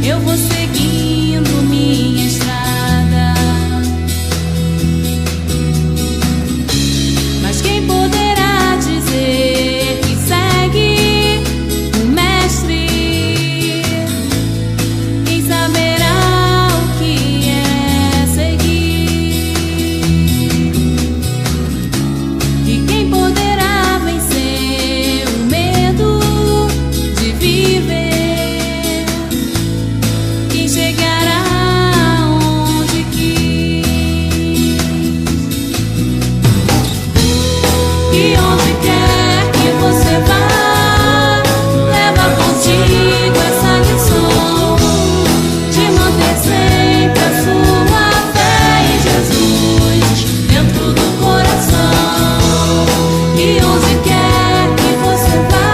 eu vou seguindo minha estrada. Mas quem poderá dizer que segue o mestre? Quem saberá o que é seguir? E quem poderá vencer o medo de viver? Quem chegará onde quis? E onde quer que você vá, leva contigo essa lição de manter sempre a sua fé em Jesus dentro do coração. E onde quer que você vá,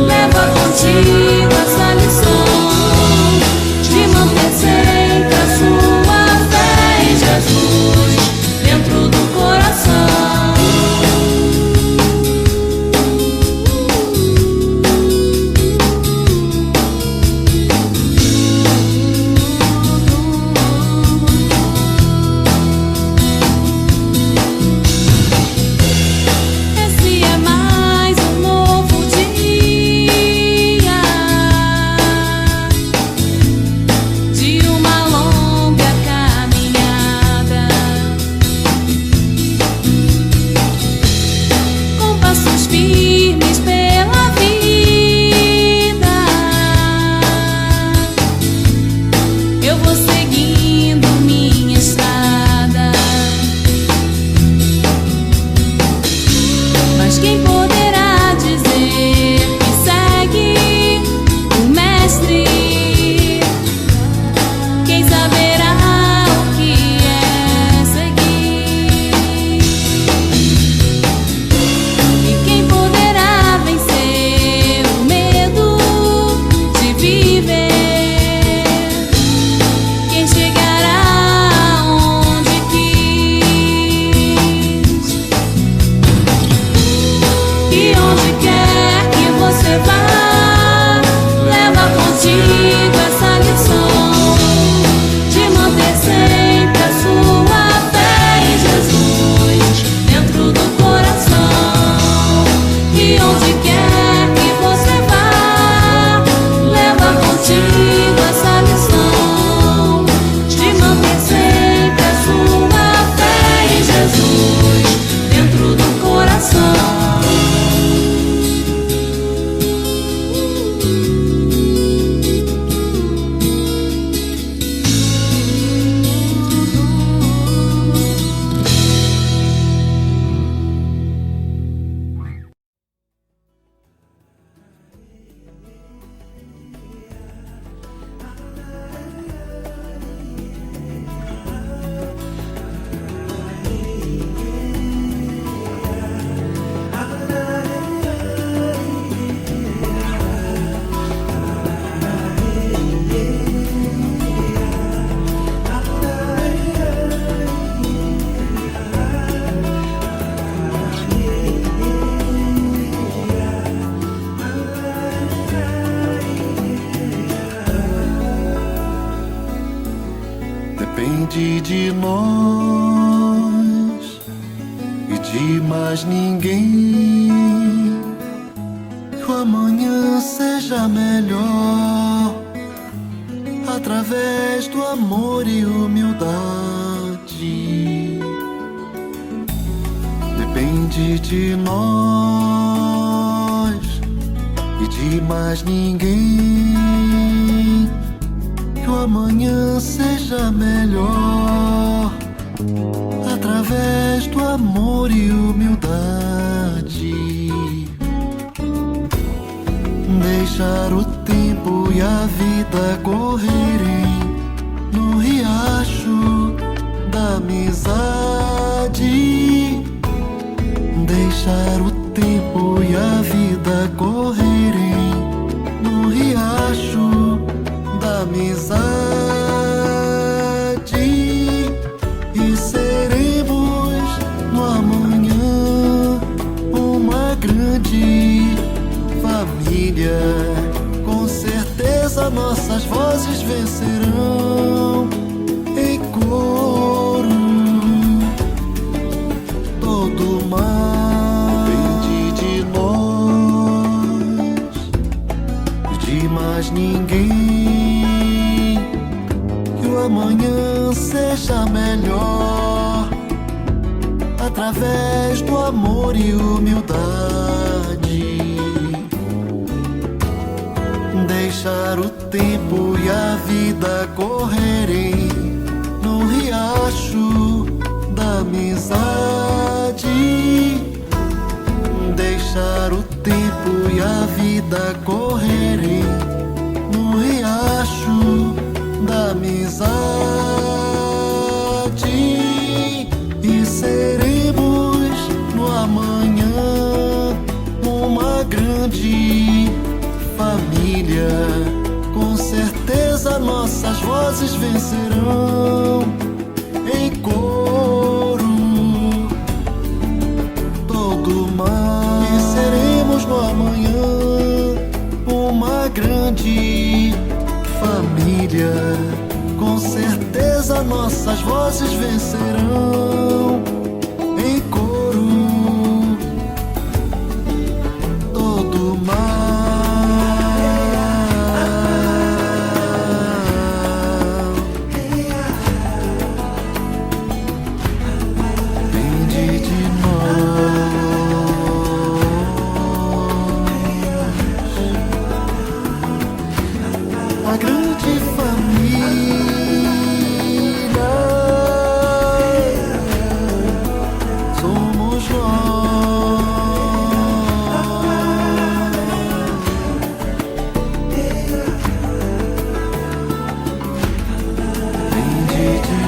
leva contigo essa lição de manter sempre a sua fé em Jesus dentro do coração. Esse é mais um novo dia de uma longa caminhada, com passos firmes pela vida. Eu vou seguindo minha estrada. Mas quem poderá dizer que segue o mestre? Quem saberá o que é seguir? E quem poderá vencer o medo de viver? Quem chegará onde quis? E onde quer que você vá, leva contigo essa lição de manter sempre a sua fé em Jesus dentro do coração. E onde quer que você vá, leva contigo essa lição de manter sempre a sua fé em Jesus dentro do coração. Depende de nós e de mais ninguém, que o amanhã seja melhor através do amor e humildade. Depende de nós e de mais ninguém, que o amanhã seja melhor através do amor e humildade. Deixar o tempo e a vida correrem no riacho da amizade. Deixar o tempo e a vida correrem no riacho da amizade. E seremos no amanhã uma grande família. Com certeza nossa nossas vozes vencerão em coro. Todo mal depende de nós, de mais ninguém. Que o amanhã seja melhor através do amor e humildade. Deixar o tempo e a vida correrem no riacho da amizade. Deixar o tempo e a vida correrem no riacho da amizade. E seremos no amanhã uma grande família. Com certeza nossas vozes vencerão em coro todo mal. E seremos no amanhã uma grande família. Com certeza nossas vozes vencerão em coro todo mal. A grande família somos nós. Depende de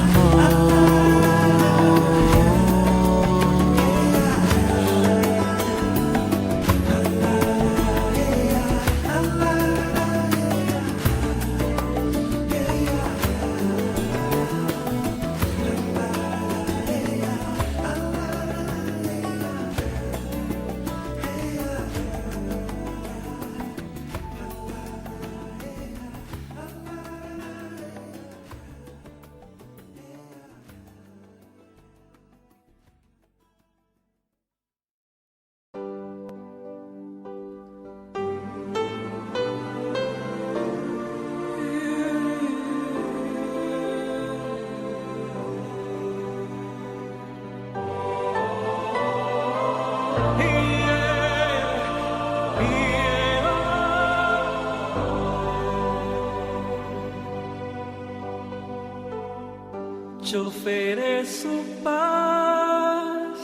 Te ofereço paz,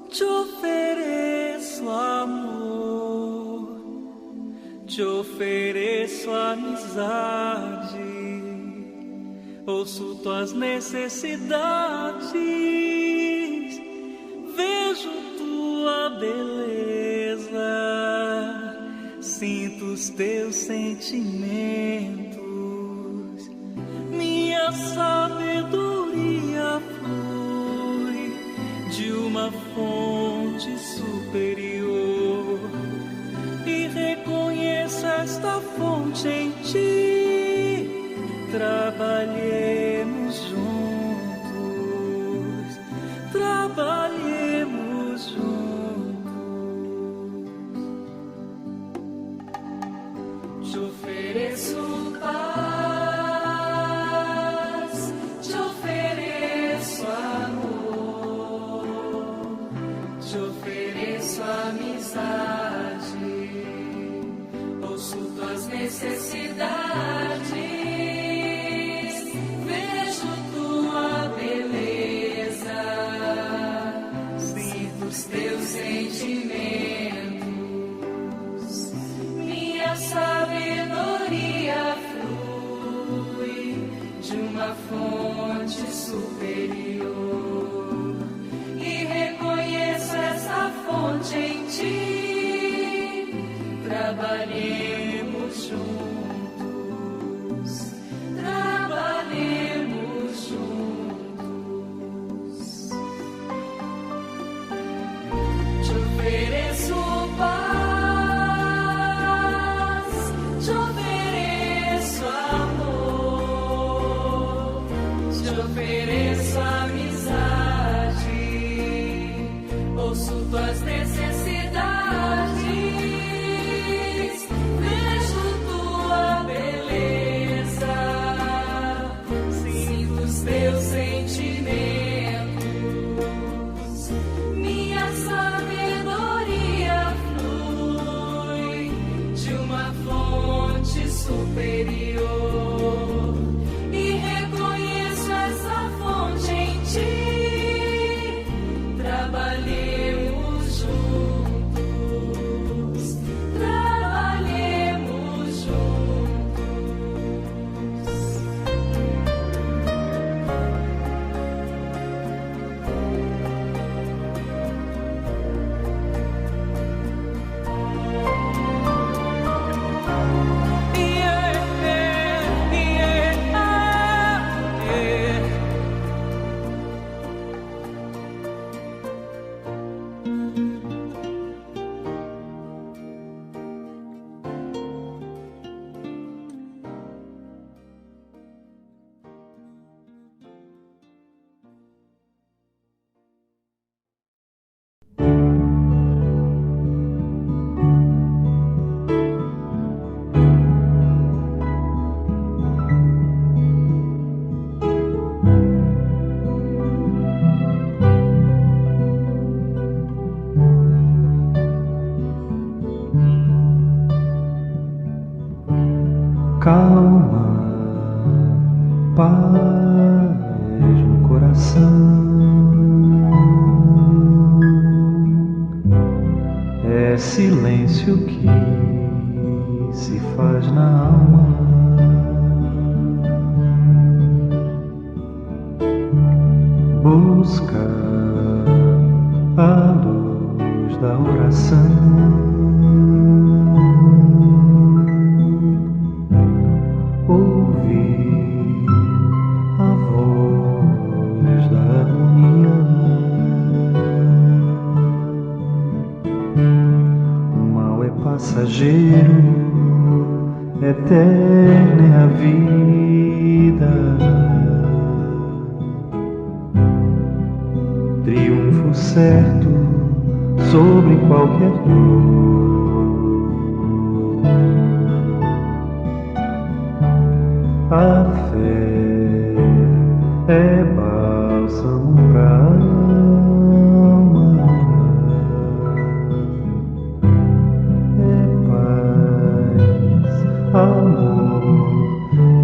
te ofereço amor, te ofereço amizade, ouço tuas necessidades, vejo tua beleza, sinto os teus sentimentos. Minha sabedoria flui de uma fonte superior e reconheço esta fonte em ti. Trabalhemos juntos, trabalhemos juntos. Te ofereço paz, te ofereço amor, te ofereço amizade, ouço tuas necessidades, vejo tua beleza, sinto os teus sentimentos, minha sabedoria flui de uma fonte superior e reconheço essa fonte em ti. Trabalhemos juntos, trabalhemos juntos. Te ofereço paz, te ofereço ofereço amizade, ouço tuas necessidades, vejo tua beleza, sinto os teus sentimentos, minha sabedoria flui de uma fonte superior. Calma, paz no coração, é silêncio que se faz na alma. Busca a luz da oração. Passageiro, eterna é a vida, triunfo certo sobre qualquer dor. A fé é bálsamo pra alma. Amor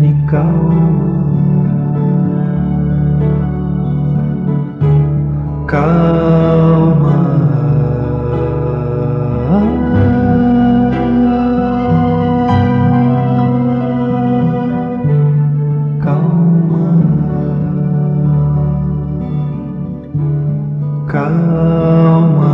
e calma, calma, calma, calma.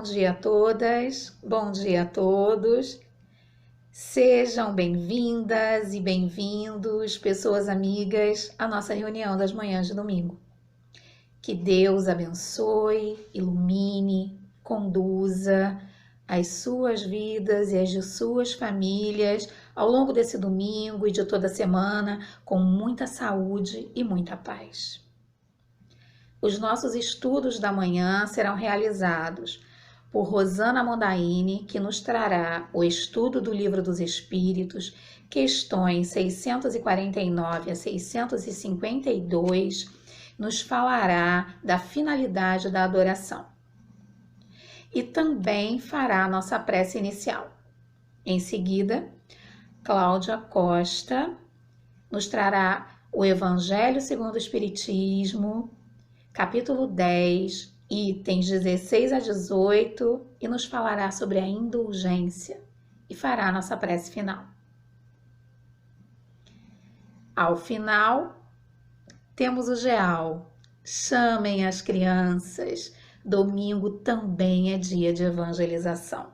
Bom dia a todas, bom dia a todos. Sejam bem-vindas e bem-vindos, pessoas amigas, à nossa reunião das manhãs de domingo. Que Deus abençoe, ilumine, conduza as suas vidas e as de suas famílias ao longo desse domingo e de toda a semana com muita saúde e muita paz. Os nossos estudos da manhã serão realizados por Rosana Mondaini, que nos trará o estudo do Livro dos Espíritos, questões 649 a 652, nos falará da finalidade da adoração. E também fará a nossa prece inicial. Em seguida, Cláudia Costa nos trará o Evangelho segundo o Espiritismo, capítulo 10, itens 16 a 18, e nos falará sobre a indulgência e fará a nossa prece final. Ao final, temos o geal. Chamem as crianças. Domingo também é dia de evangelização.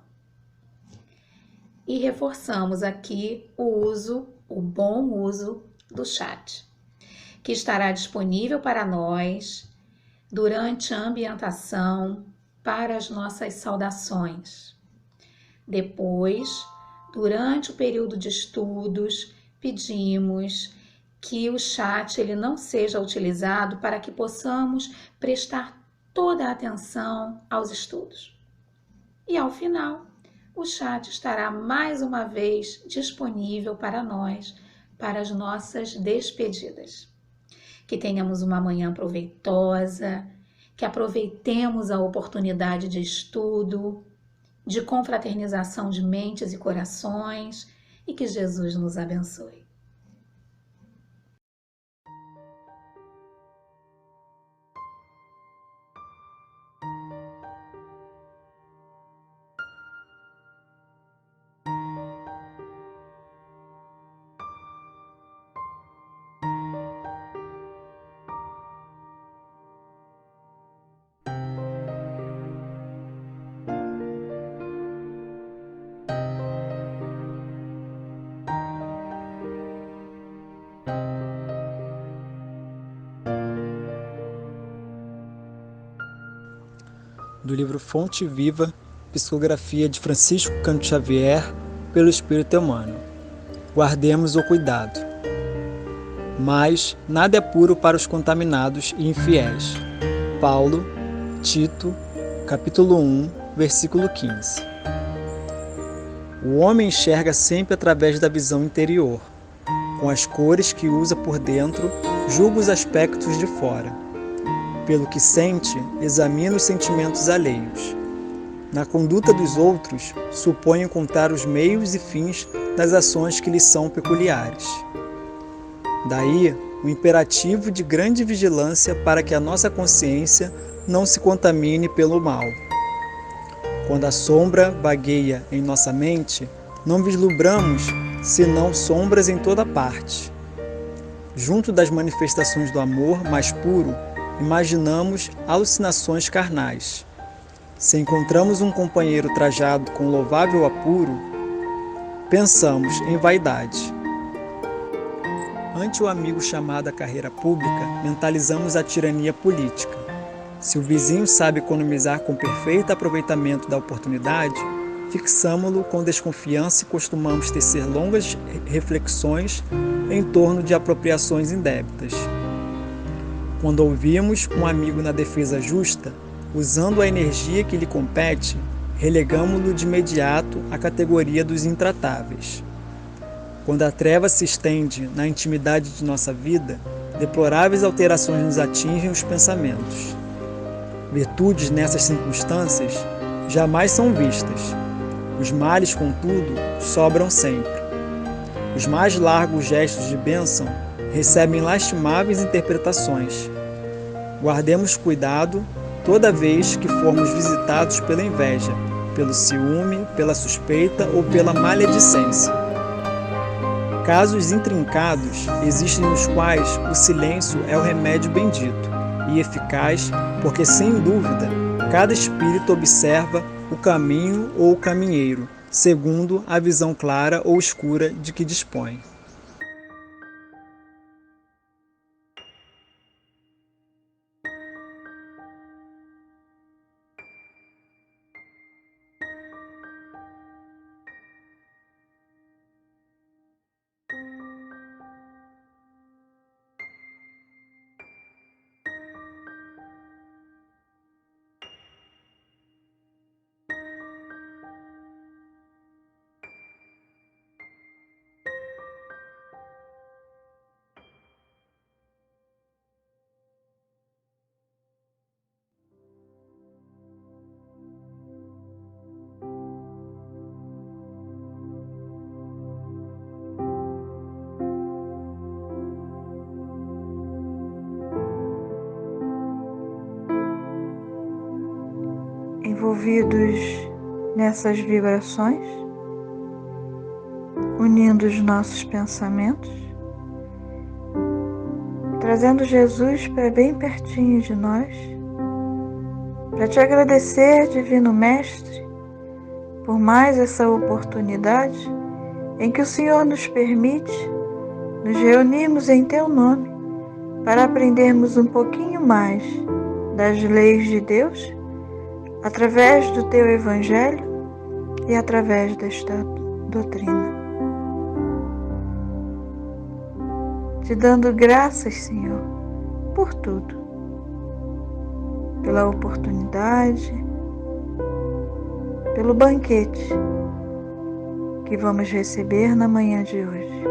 E reforçamos aqui o bom uso do chat, que estará disponível para nós durante a ambientação para as nossas saudações. Depois, durante o período de estudos, pedimos que o chat ele não seja utilizado para que possamos prestar toda a atenção aos estudos. E ao final, o chat estará mais uma vez disponível para nós, para as nossas despedidas. Que tenhamos uma manhã proveitosa, que aproveitemos a oportunidade de estudo, de confraternização de mentes e corações, e que Jesus nos abençoe. Do livro Fonte Viva, psicografia de Francisco Cândido Xavier, pelo Espírito Emmanuel. Guardemos o cuidado. Mas nada é puro para os contaminados e infiéis. Paulo, Tito, capítulo 1, versículo 15. O homem enxerga sempre através da visão interior. Com as cores que usa por dentro, julga os aspectos de fora. Pelo que sente, examina os sentimentos alheios. Na conduta dos outros, supõe encontrar os meios e fins das ações que lhes são peculiares. Daí, o imperativo de grande vigilância para que a nossa consciência não se contamine pelo mal. Quando a sombra vagueia em nossa mente, não vislumbramos senão sombras em toda parte. Junto das manifestações do amor mais puro, imaginamos alucinações carnais. Se encontramos um companheiro trajado com louvável apuro, pensamos em vaidade. Ante o amigo chamado à carreira pública, mentalizamos a tirania política. Se o vizinho sabe economizar com perfeito aproveitamento da oportunidade, fixamo-lo com desconfiança e costumamos tecer longas reflexões em torno de apropriações indébitas. Quando ouvimos um amigo na defesa justa, usando a energia que lhe compete, relegamo-lo de imediato à categoria dos intratáveis. Quando a treva se estende na intimidade de nossa vida, deploráveis alterações nos atingem os pensamentos. Virtudes nessas circunstâncias jamais são vistas. Os males, contudo, sobram sempre. Os mais largos gestos de bênção recebem lastimáveis interpretações. Guardemos cuidado toda vez que formos visitados pela inveja, pelo ciúme, pela suspeita ou pela maledicência. Casos intrincados existem nos quais o silêncio é o remédio bendito e eficaz, porque, sem dúvida, cada espírito observa o caminho ou o caminheiro, segundo a visão clara ou escura de que dispõe. Envolvidos nessas vibrações, unindo os nossos pensamentos, trazendo Jesus para bem pertinho de nós, para te agradecer, Divino Mestre, por mais essa oportunidade em que o Senhor nos permite nos reunirmos em Teu nome para aprendermos um pouquinho mais das leis de Deus através do Teu Evangelho e através desta doutrina. Te dando graças, Senhor, por tudo, pela oportunidade, pelo banquete que vamos receber na manhã de hoje.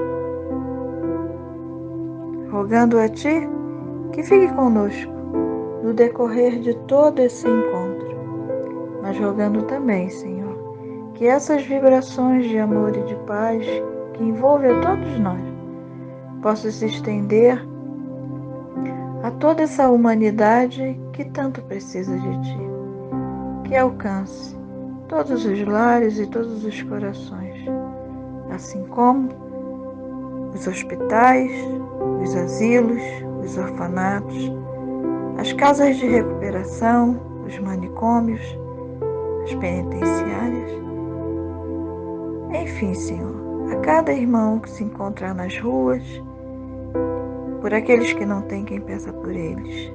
Rogando a Ti que fique conosco no decorrer de todo esse encontro, mas rogando também, Senhor, que essas vibrações de amor e de paz que envolvem a todos nós possam se estender a toda essa humanidade que tanto precisa de Ti, que alcance todos os lares e todos os corações, assim como os hospitais, os asilos, os orfanatos, as casas de recuperação, os manicômios, as penitenciárias. Enfim, Senhor, a cada irmão que se encontrar nas ruas, por aqueles que não têm quem peça por eles.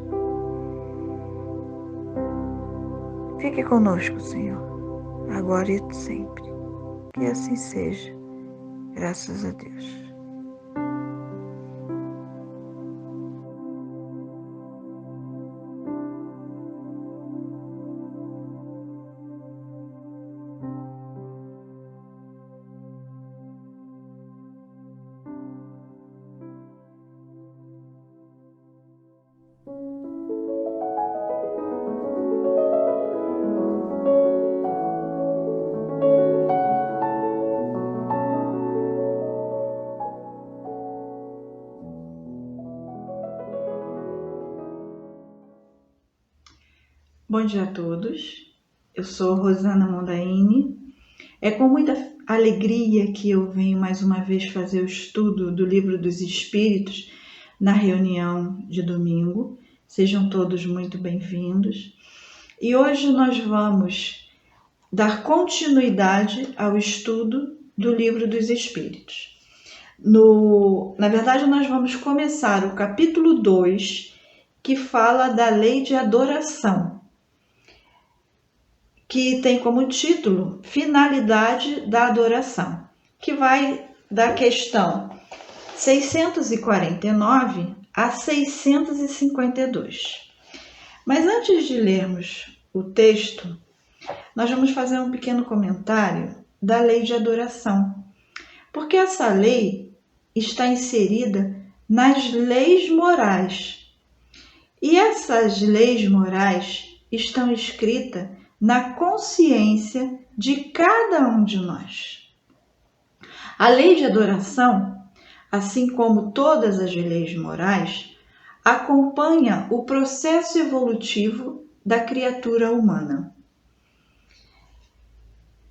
Fique conosco, Senhor, agora e sempre. Que assim seja, graças a Deus. Bom dia a todos, eu sou Rosana Mondaini. É com muita alegria que eu venho mais uma vez fazer o estudo do Livro dos Espíritos na reunião de domingo. Sejam todos muito bem-vindos. E hoje nós vamos dar continuidade ao estudo do Livro dos Espíritos. Na verdade, nós vamos começar o capítulo 2, que fala da lei de adoração, que tem como título Finalidade da Adoração, que vai da questão 649 a 652. Mas antes de lermos o texto, nós vamos fazer um pequeno comentário da lei de adoração, porque essa lei está inserida nas leis morais. E essas leis morais estão escritas na consciência de cada um de nós. A lei de adoração, assim como todas as leis morais, acompanha o processo evolutivo da criatura humana.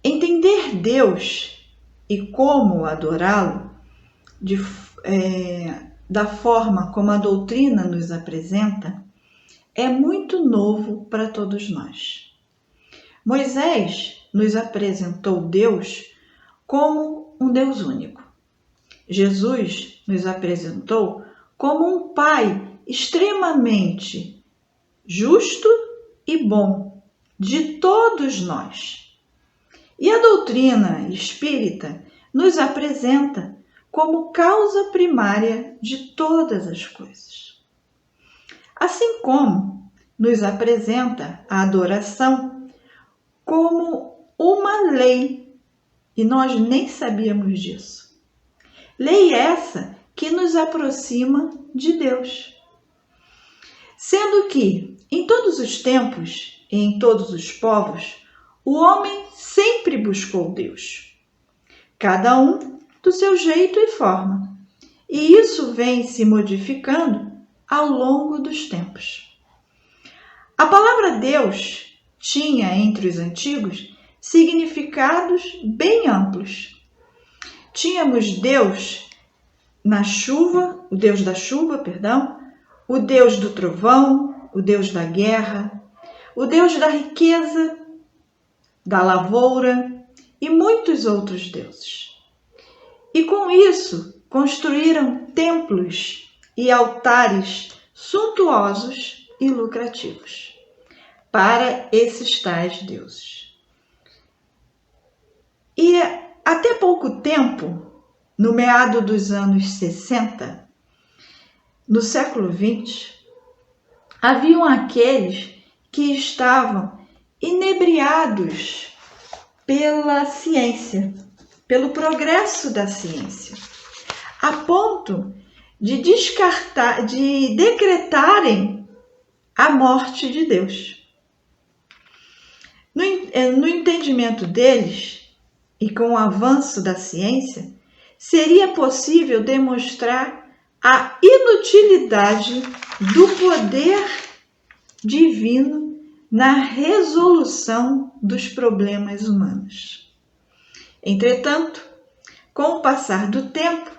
Entender Deus e como adorá-lo, da forma como a doutrina nos apresenta, é muito novo para todos nós. Moisés nos apresentou Deus como um Deus único. Jesus nos apresentou como um Pai extremamente justo e bom de todos nós. E a doutrina espírita nos apresenta como causa primária de todas as coisas. Assim como nos apresenta a adoração como uma lei, e nós nem sabíamos disso. Lei essa que nos aproxima de Deus. Sendo que, em todos os tempos e em todos os povos, o homem sempre buscou Deus, cada um do seu jeito e forma, e isso vem se modificando ao longo dos tempos. A palavra Deus tinha, entre os antigos, significados bem amplos. Tínhamos Deus na chuva, o Deus da chuva, o Deus do trovão, o Deus da guerra, o Deus da riqueza, da lavoura e muitos outros deuses. E com isso construíram templos e altares suntuosos e lucrativos para esses tais deuses. E até pouco tempo, no meado dos anos 60, no século XX, haviam aqueles que estavam inebriados pela ciência, pelo progresso da ciência, a ponto de decretarem a morte de Deus. No entendimento deles, e com o avanço da ciência, seria possível demonstrar a inutilidade do poder divino na resolução dos problemas humanos. Entretanto, com o passar do tempo,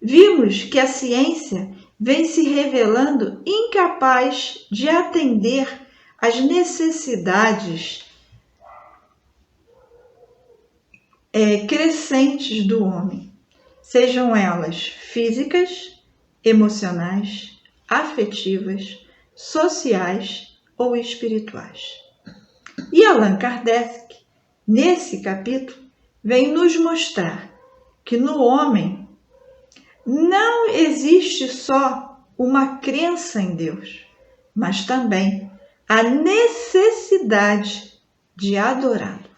vimos que a ciência vem se revelando incapaz de atender às necessidades crescentes do homem, sejam elas físicas, emocionais, afetivas, sociais ou espirituais. E Allan Kardec, nesse capítulo, vem nos mostrar que no homem não existe só uma crença em Deus, mas também a necessidade de adorá-lo.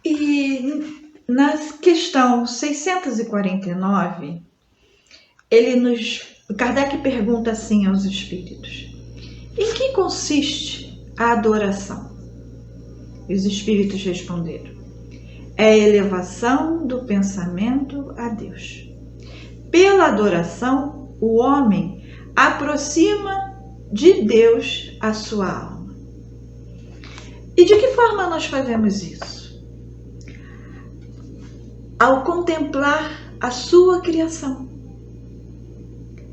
E na questão 649, Kardec pergunta assim aos espíritos: em que consiste a adoração? E os espíritos responderam: é a elevação do pensamento a Deus. Pela adoração, o homem aproxima de Deus a sua alma. E de que forma nós fazemos isso? Ao contemplar a sua criação.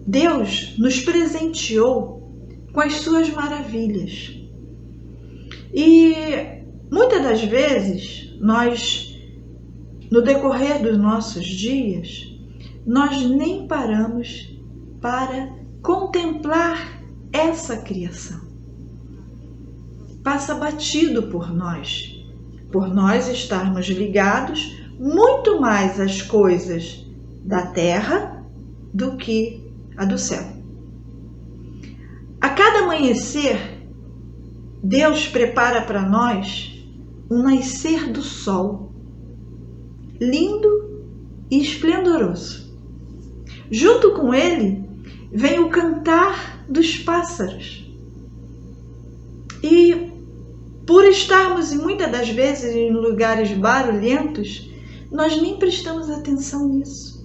Deus nos presenteou com as suas maravilhas. E muitas das vezes, nós, no decorrer dos nossos dias, nós nem paramos para contemplar essa criação. Passa batido por nós estarmos ligados muito mais às coisas da terra do que a do céu. A cada amanhecer, Deus prepara para nós um nascer do sol, lindo e esplendoroso. Junto com ele, vem o cantar dos pássaros. E por estarmos muitas das vezes em lugares barulhentos, nós nem prestamos atenção nisso.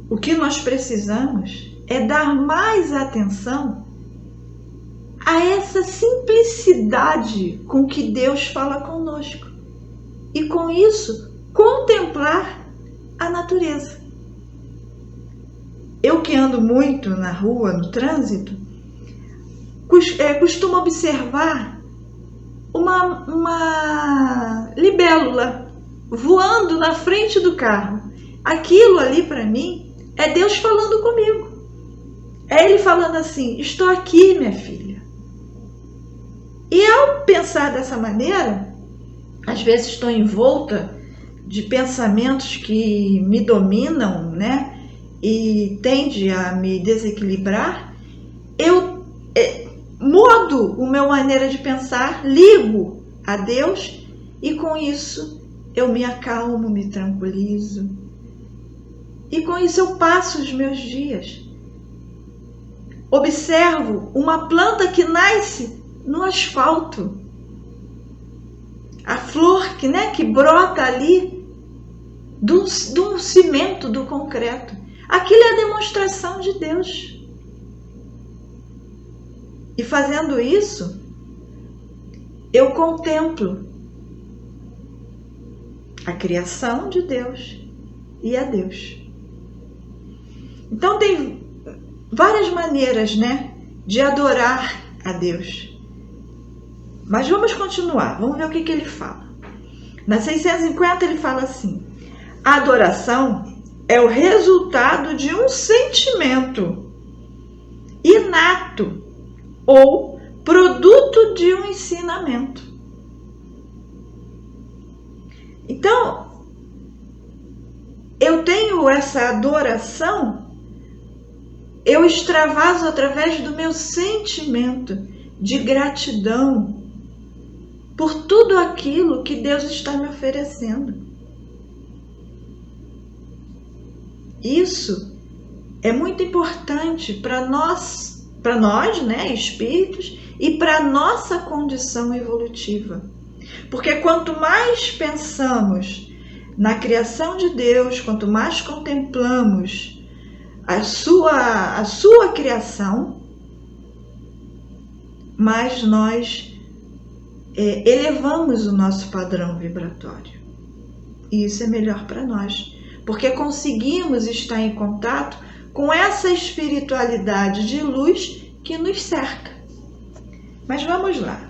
O que nós precisamos é dar mais atenção a essa simplicidade com que Deus fala conosco. E com isso, contemplar a natureza. Eu que ando muito na rua, no trânsito, costumo observar uma libélula voando na frente do carro. Aquilo ali para mim é Deus falando comigo. É Ele falando assim: estou aqui, minha filha. E ao pensar dessa maneira, às vezes estou envolta de pensamentos que me dominam, né? E tende a me desequilibrar. Eu mudo a minha maneira de pensar, ligo a Deus e com isso eu me acalmo, me tranquilizo. E com isso eu passo os meus dias. Observo uma planta que nasce no asfalto. A flor que brota ali do cimento, do concreto. Aquilo é a demonstração de Deus. E fazendo isso, eu contemplo a criação de Deus e a Deus. Então tem várias maneiras, né, de adorar a Deus. Mas vamos continuar, vamos ver o que ele fala. Na 650 ele fala assim: a adoração é o resultado de um sentimento inato ou produto de um ensinamento. Então, eu tenho essa adoração, eu extravaso através do meu sentimento de gratidão por tudo aquilo que Deus está me oferecendo. Isso é muito importante para nós, né, espíritos, e para a nossa condição evolutiva. Porque quanto mais pensamos na criação de Deus, quanto mais contemplamos a sua criação, mais nós elevamos o nosso padrão vibratório. E isso é melhor para nós, porque conseguimos estar em contato com essa espiritualidade de luz que nos cerca. Mas vamos lá.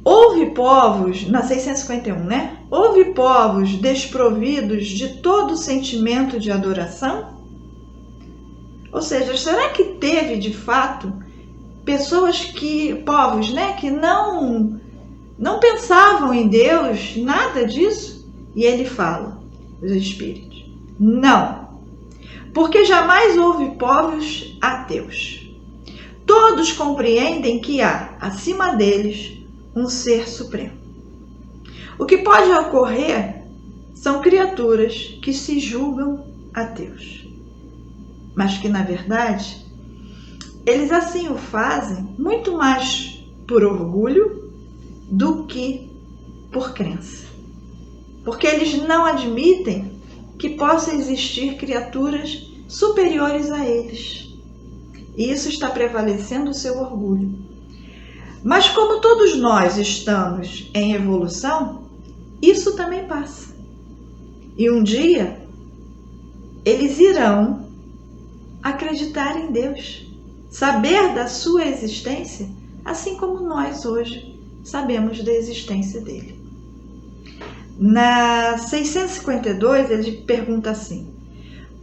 Houve povos, na 651, né? Houve povos desprovidos de todo sentimento de adoração? Ou seja, será que teve de fato povos, né, que não pensavam em Deus, nada disso? E ele fala, os espíritos, não, porque jamais houve povos ateus. Todos compreendem que há, acima deles, um ser supremo. O que pode ocorrer são criaturas que se julgam ateus, mas que, na verdade, eles assim o fazem muito mais por orgulho do que por crença. Porque eles não admitem que possa existir criaturas superiores a eles. E isso está prevalecendo o seu orgulho. Mas como todos nós estamos em evolução, isso também passa. E um dia, eles irão acreditar em Deus, saber da sua existência, assim como nós hoje sabemos da existência dele. Na 652, ele pergunta assim: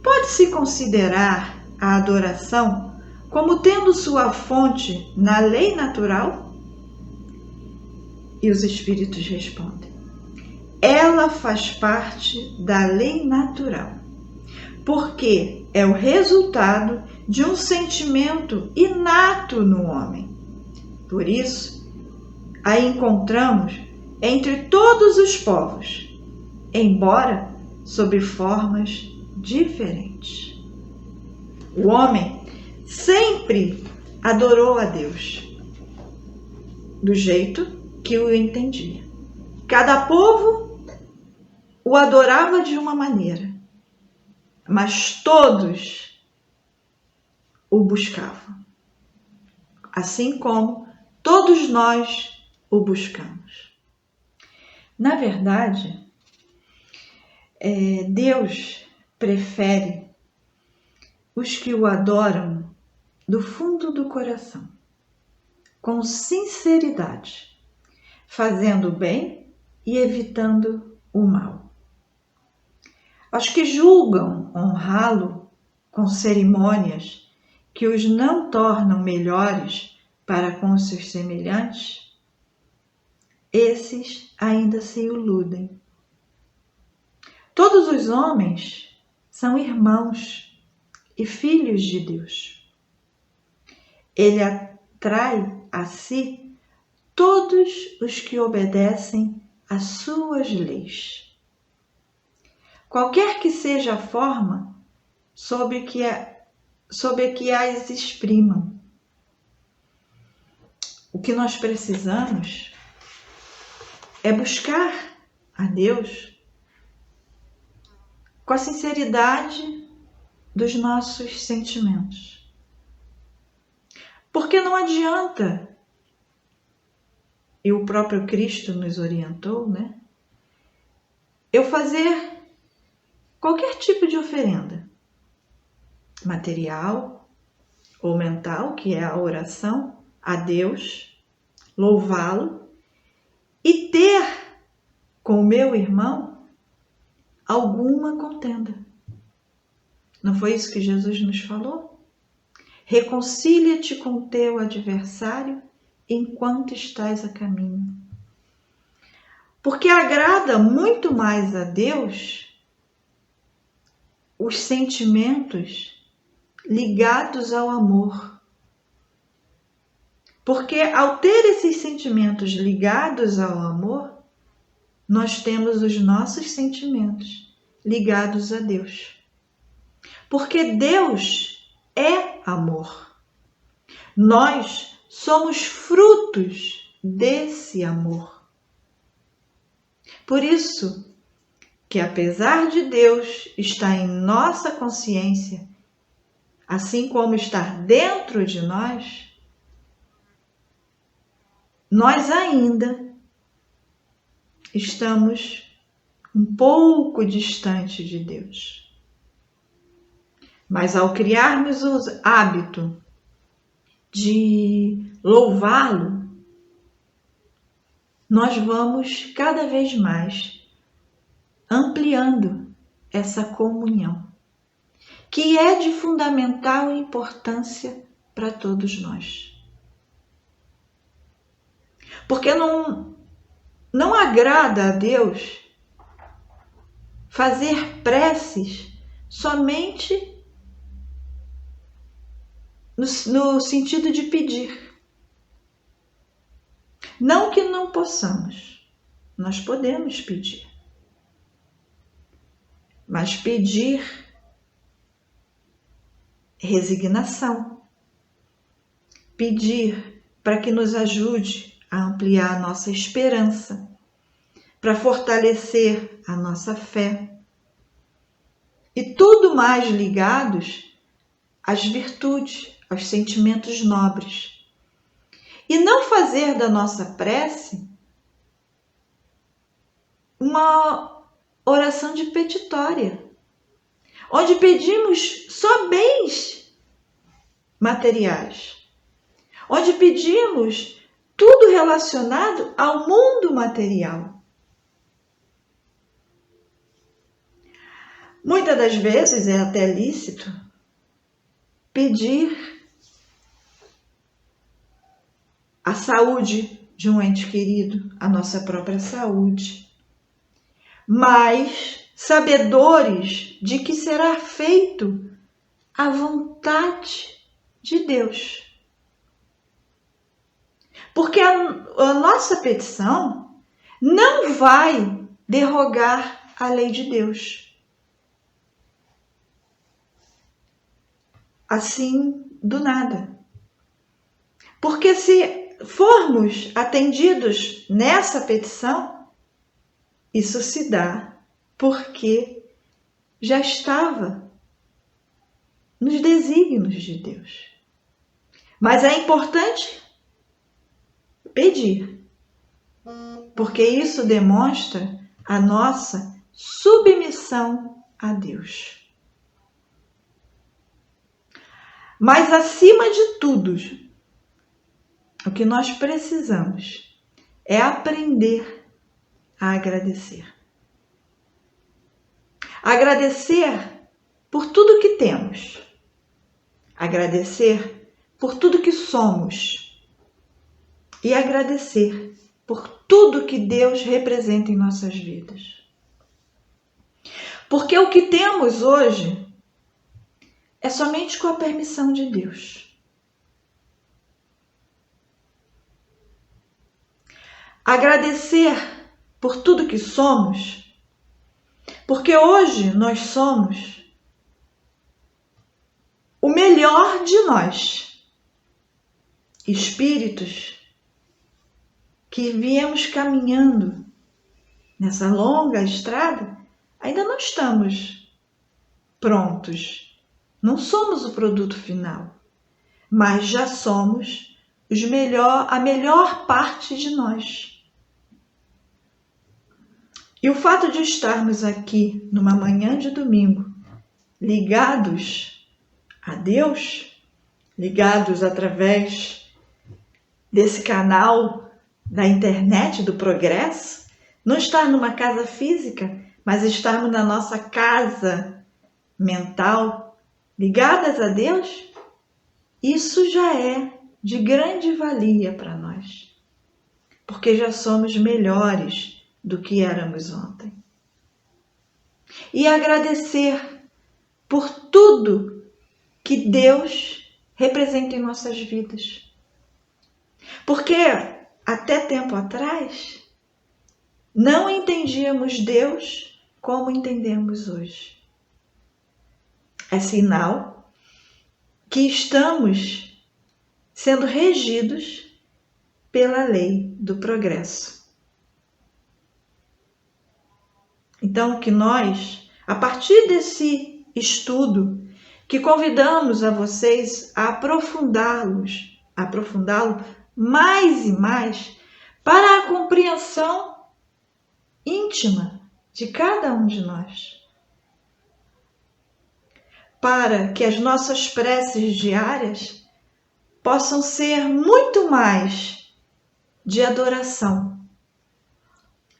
pode-se considerar a adoração como tendo sua fonte na lei natural? E os espíritos respondem: ela faz parte da lei natural, porque é o resultado de um sentimento inato no homem. Por isso, a encontramos entre todos os povos, embora sob formas diferentes. O homem sempre adorou a Deus do jeito que o entendia. Cada povo o adorava de uma maneira, mas todos o buscavam, assim como todos nós o buscamos. Na verdade, Deus prefere os que o adoram do fundo do coração. com sinceridade, fazendo o bem e evitando o mal. Aos que julgam honrá-lo com cerimônias que os não tornam melhores para com os seus semelhantes, esses ainda se iludem. Todos os homens são irmãos e filhos de Deus. Ele atrai a si todos os que obedecem às suas leis. Qualquer que seja a forma sobre que as exprimam. O que nós precisamos é buscar a Deus com a sinceridade dos nossos sentimentos. Porque não adianta, e o próprio Cristo nos orientou, né? Eu fazer qualquer tipo de oferenda, material ou mental, que é a oração a Deus, louvá-lo e ter com o meu irmão alguma contenda. Não foi isso que Jesus nos falou? Reconcilia-te com o teu adversário enquanto estás a caminho. Porque agrada muito mais a Deus os sentimentos ligados ao amor. Porque ao ter esses sentimentos ligados ao amor, nós temos os nossos sentimentos ligados a Deus. Porque Deus é amor. Nós somos frutos desse amor. Por isso que, apesar de Deus estar em nossa consciência, assim como estar dentro de nós ainda estamos um pouco distante de Deus. Mas ao criarmos o hábito de louvá-lo, nós vamos cada vez mais ampliando essa comunhão, que é de fundamental importância para todos nós. Porque não agrada a Deus fazer preces somente no sentido de pedir. Não que não possamos, nós podemos pedir. Mas pedir resignação. Pedir para que nos ajude a ampliar a nossa esperança, para fortalecer a nossa fé. E tudo mais ligados às virtudes, aos sentimentos nobres. E não fazer da nossa prece uma oração de petitória, onde pedimos só bens materiais, onde pedimos tudo relacionado ao mundo material. Muitas das vezes é até lícito pedir a saúde de um ente querido, a nossa própria saúde, mas sabedores de que será feito a vontade de Deus. Porque a nossa petição não vai derrogar a lei de Deus. Assim, do nada. Porque se formos atendidos nessa petição, isso se dá porque já estava nos desígnios de Deus. Mas é importante pedir, porque isso demonstra a nossa submissão a Deus. Mas acima de tudo, o que nós precisamos é aprender a agradecer. Agradecer por tudo que temos. Agradecer por tudo que somos. E agradecer por tudo que Deus representa em nossas vidas. Porque o que temos hoje é somente com a permissão de Deus. Agradecer por tudo que somos, porque hoje nós somos o melhor de nós, espíritos que viemos caminhando nessa longa estrada, ainda não estamos prontos, não somos o produto final, mas já somos a melhor parte de nós. E o fato de estarmos aqui numa manhã de domingo, ligados a Deus, ligados através desse canal da internet do progresso, não estar numa casa física, mas estarmos na nossa casa mental, ligadas a Deus, isso já é de grande valia para nós, porque já somos melhores do que éramos ontem. E agradecer por tudo que Deus representa em nossas vidas. Porque até tempo atrás não entendíamos Deus como entendemos hoje. É sinal que estamos sendo regidos pela lei do progresso. Então, que nós, a partir desse estudo, que convidamos a vocês a aprofundá-lo mais e mais para a compreensão íntima de cada um de nós. Para que as nossas preces diárias possam ser muito mais de adoração,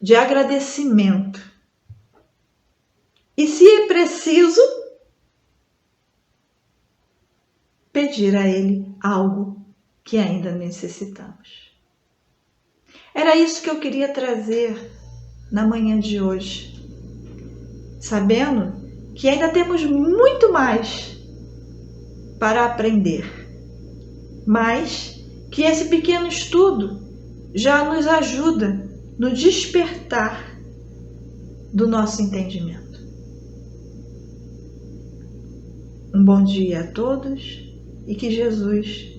de agradecimento. E, se é preciso, pedir a Ele algo que ainda necessitamos. Era isso que eu queria trazer na manhã de hoje, sabendo que ainda temos muito mais para aprender, mas que esse pequeno estudo já nos ajuda no despertar do nosso entendimento. Um bom dia a todos e que Jesus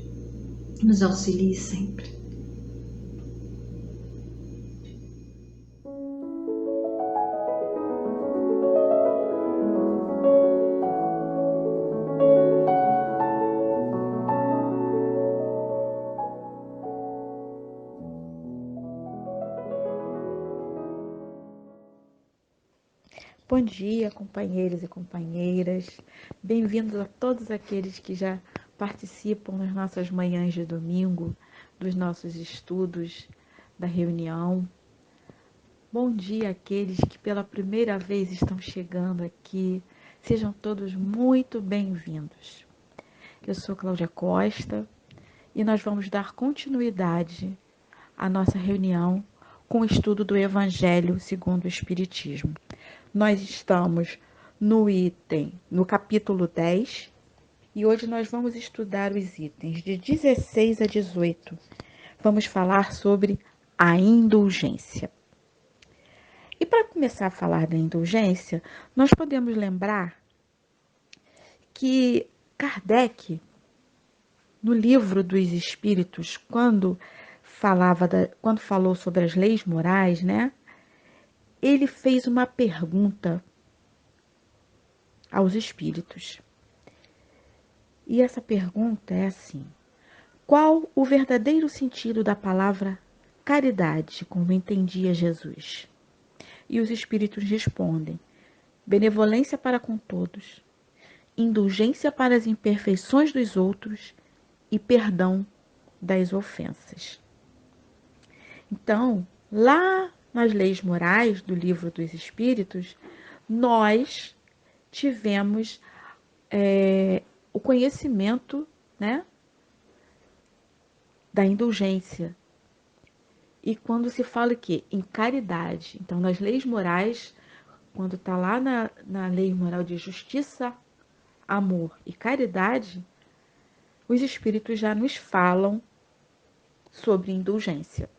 nos auxilie sempre. Bom dia, companheiros e companheiras. Bem-vindos a todos aqueles que já participam nas nossas manhãs de domingo, dos nossos estudos, da reunião. Bom dia àqueles que pela primeira vez estão chegando aqui. Sejam todos muito bem-vindos. Eu sou Cláudia Costa e nós vamos dar continuidade à nossa reunião com o estudo do Evangelho segundo o Espiritismo. Nós estamos no capítulo 10 e hoje nós vamos estudar os itens de 16 a 18. Vamos falar sobre a indulgência. E para começar a falar da indulgência, nós podemos lembrar que Kardec, no livro dos Espíritos, quando falou sobre as leis morais, né? Ele fez uma pergunta aos espíritos. E essa pergunta é assim: qual o verdadeiro sentido da palavra caridade, como entendia Jesus? E os espíritos respondem: benevolência para com todos, indulgência para as imperfeições dos outros e perdão das ofensas. Então, lá nas leis morais do Livro dos Espíritos, nós tivemos o conhecimento, né, da indulgência. E quando se fala que em caridade, então nas leis morais, quando está lá na lei moral de justiça, amor e caridade, os espíritos já nos falam sobre indulgência.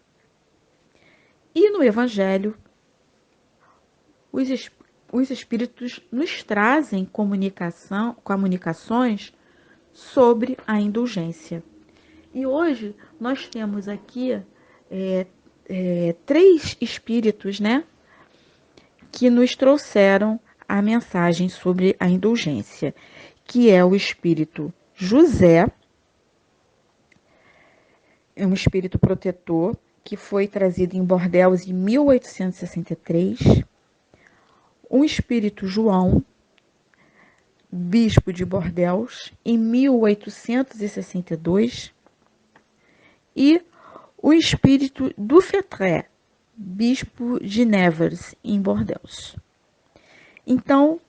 E no Evangelho, os espíritos nos trazem comunicações sobre a indulgência. E hoje nós temos aqui 3 espíritos, né, que nos trouxeram a mensagem sobre a indulgência, que é o espírito José, é um espírito protetor que foi trazido em Bordeaux em 1863, um espírito João, bispo de Bordeaux, em 1862, e o espírito Dufetré, bispo de Nevers, em Bordeaux. Então,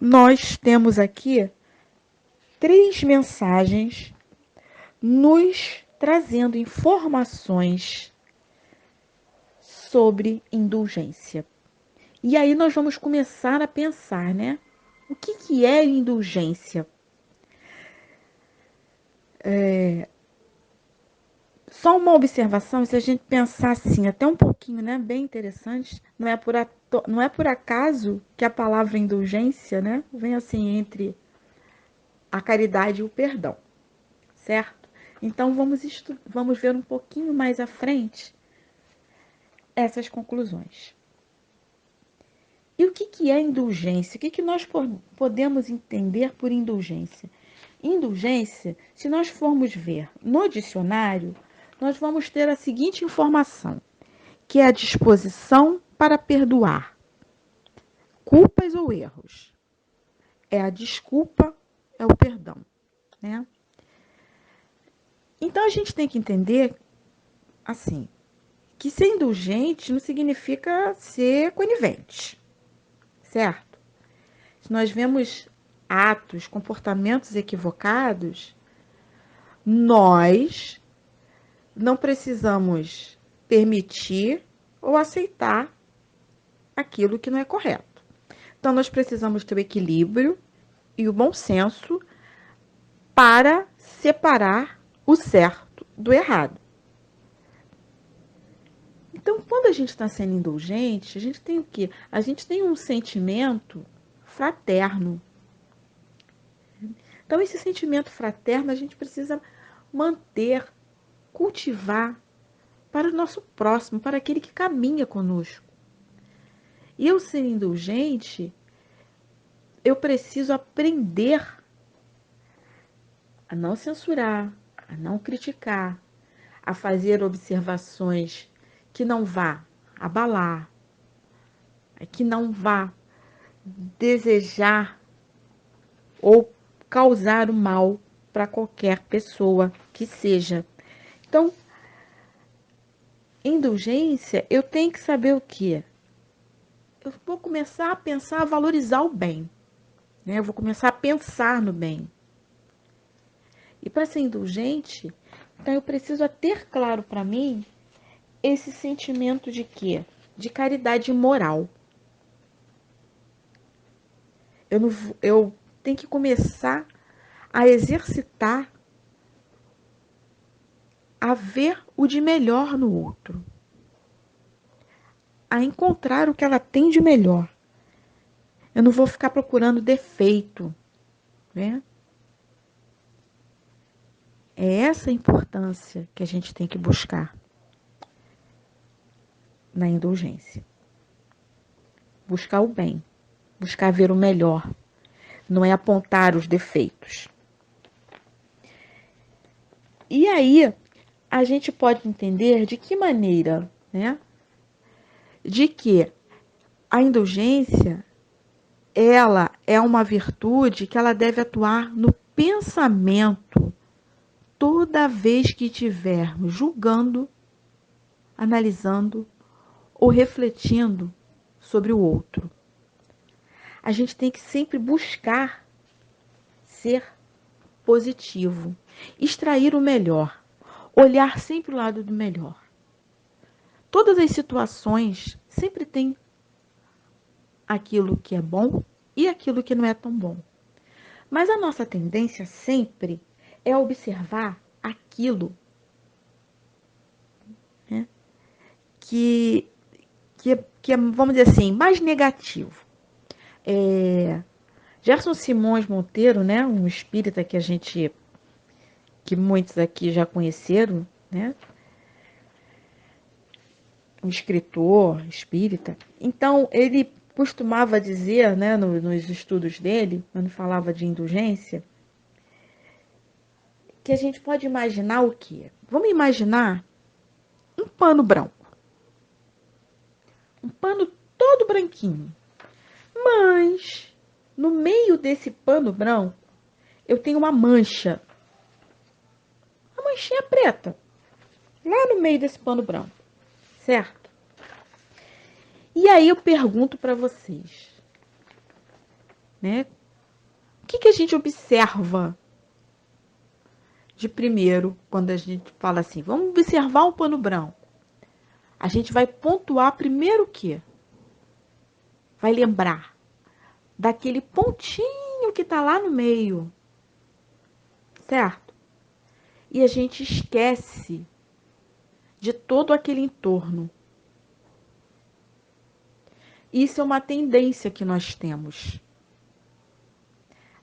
nós temos aqui 3 mensagens nos trazendo informações sobre indulgência. E aí nós vamos começar a pensar, né? O que é indulgência? Só uma observação, se a gente pensar assim, até um pouquinho, né, bem interessante, não é por acaso que a palavra indulgência, né, vem assim entre a caridade e o perdão, certo? Então vamos ver um pouquinho mais à frente essas conclusões. E o que é indulgência? O que nós podemos entender por indulgência? Indulgência, se nós formos ver no dicionário, nós vamos ter a seguinte informação, que é a disposição para perdoar culpas ou erros. É a desculpa, é o perdão, né? Então a gente tem que entender, assim, que ser indulgente não significa ser conivente, certo? Se nós vemos atos, comportamentos equivocados, nós não precisamos permitir ou aceitar aquilo que não é correto. Então, nós precisamos ter o equilíbrio e o bom senso para separar o certo do errado. Então, quando a gente está sendo indulgente, a gente tem o quê? A gente tem um sentimento fraterno. Então, esse sentimento fraterno a gente precisa manter, cultivar para o nosso próximo, para aquele que caminha conosco. E eu ser indulgente, eu preciso aprender a não censurar, a não criticar, a fazer observações que não vá abalar, que não vá desejar ou causar o mal para qualquer pessoa que seja. Então, indulgência, eu tenho que saber o quê? Eu vou começar a pensar, a valorizar o bem, né? Eu vou começar a pensar no bem. E para ser indulgente, então eu preciso ter claro para mim esse sentimento de quê? De caridade moral. Eu tenho que começar a exercitar, a ver o de melhor no outro, a encontrar o que ela tem de melhor. Eu não vou ficar procurando defeito, né? É essa a importância que a gente tem que buscar na indulgência. Buscar o bem, buscar ver o melhor, não é apontar os defeitos. E aí, a gente pode entender de que maneira, né? De que a indulgência, ela é uma virtude que ela deve atuar no pensamento toda vez que estivermos julgando, analisando ou refletindo sobre o outro. A gente tem que sempre buscar ser positivo, extrair o melhor, olhar sempre o lado do melhor. Todas as situações sempre tem aquilo que é bom e aquilo que não é tão bom. Mas a nossa tendência sempre é observar aquilo, né, que é, vamos dizer assim, mais negativo. Gerson Simões Monteiro, né, um espírita que muitos aqui já conheceram, né, um escritor espírita. Então, ele costumava dizer, né, nos estudos dele, quando falava de indulgência, que a gente pode imaginar o quê? Vamos imaginar um pano branco. Um pano todo branquinho. Mas, no meio desse pano branco, eu tenho uma mancha. Uma manchinha preta. Lá no meio desse pano branco. Certo? E aí eu pergunto para vocês, né? O que a gente observa de primeiro quando a gente fala assim, vamos observar um pano branco? A gente vai pontuar primeiro o quê? Vai lembrar daquele pontinho que está lá no meio, certo? E a gente esquece de todo aquele entorno. Isso é uma tendência que nós temos.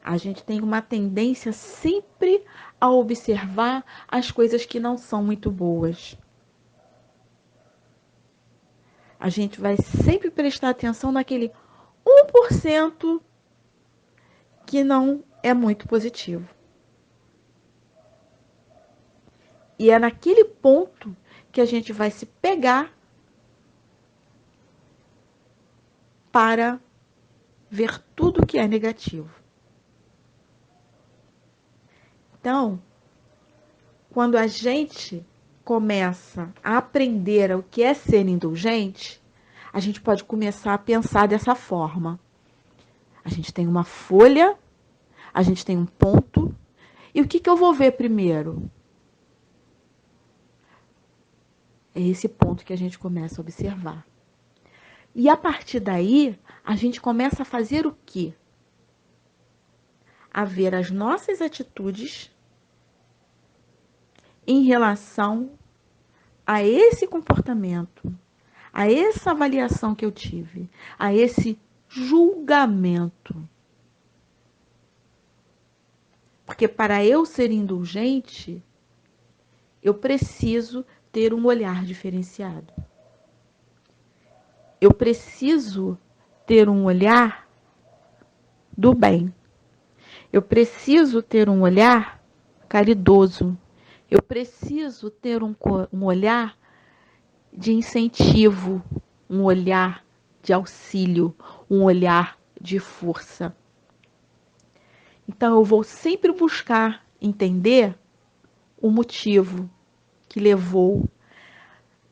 A gente tem uma tendência sempre a observar as coisas que não são muito boas. A gente vai sempre prestar atenção naquele 1% que não é muito positivo. E é naquele ponto que a gente vai se pegar para ver tudo que é negativo. Então, quando a gente começa a aprender o que é ser indulgente, a gente pode começar a pensar dessa forma. A gente tem uma folha, a gente tem um ponto, e o que eu vou ver primeiro? É esse ponto que a gente começa a observar. E a partir daí, a gente começa a fazer o quê? A ver as nossas atitudes em relação a esse comportamento, a essa avaliação que eu tive, a esse julgamento. Porque para eu ser indulgente, eu preciso ter um olhar diferenciado. Eu preciso ter um olhar do bem. Eu preciso ter um olhar caridoso. Eu preciso ter um olhar de incentivo, um olhar de auxílio, um olhar de força. Então, eu vou sempre buscar entender o motivo que levou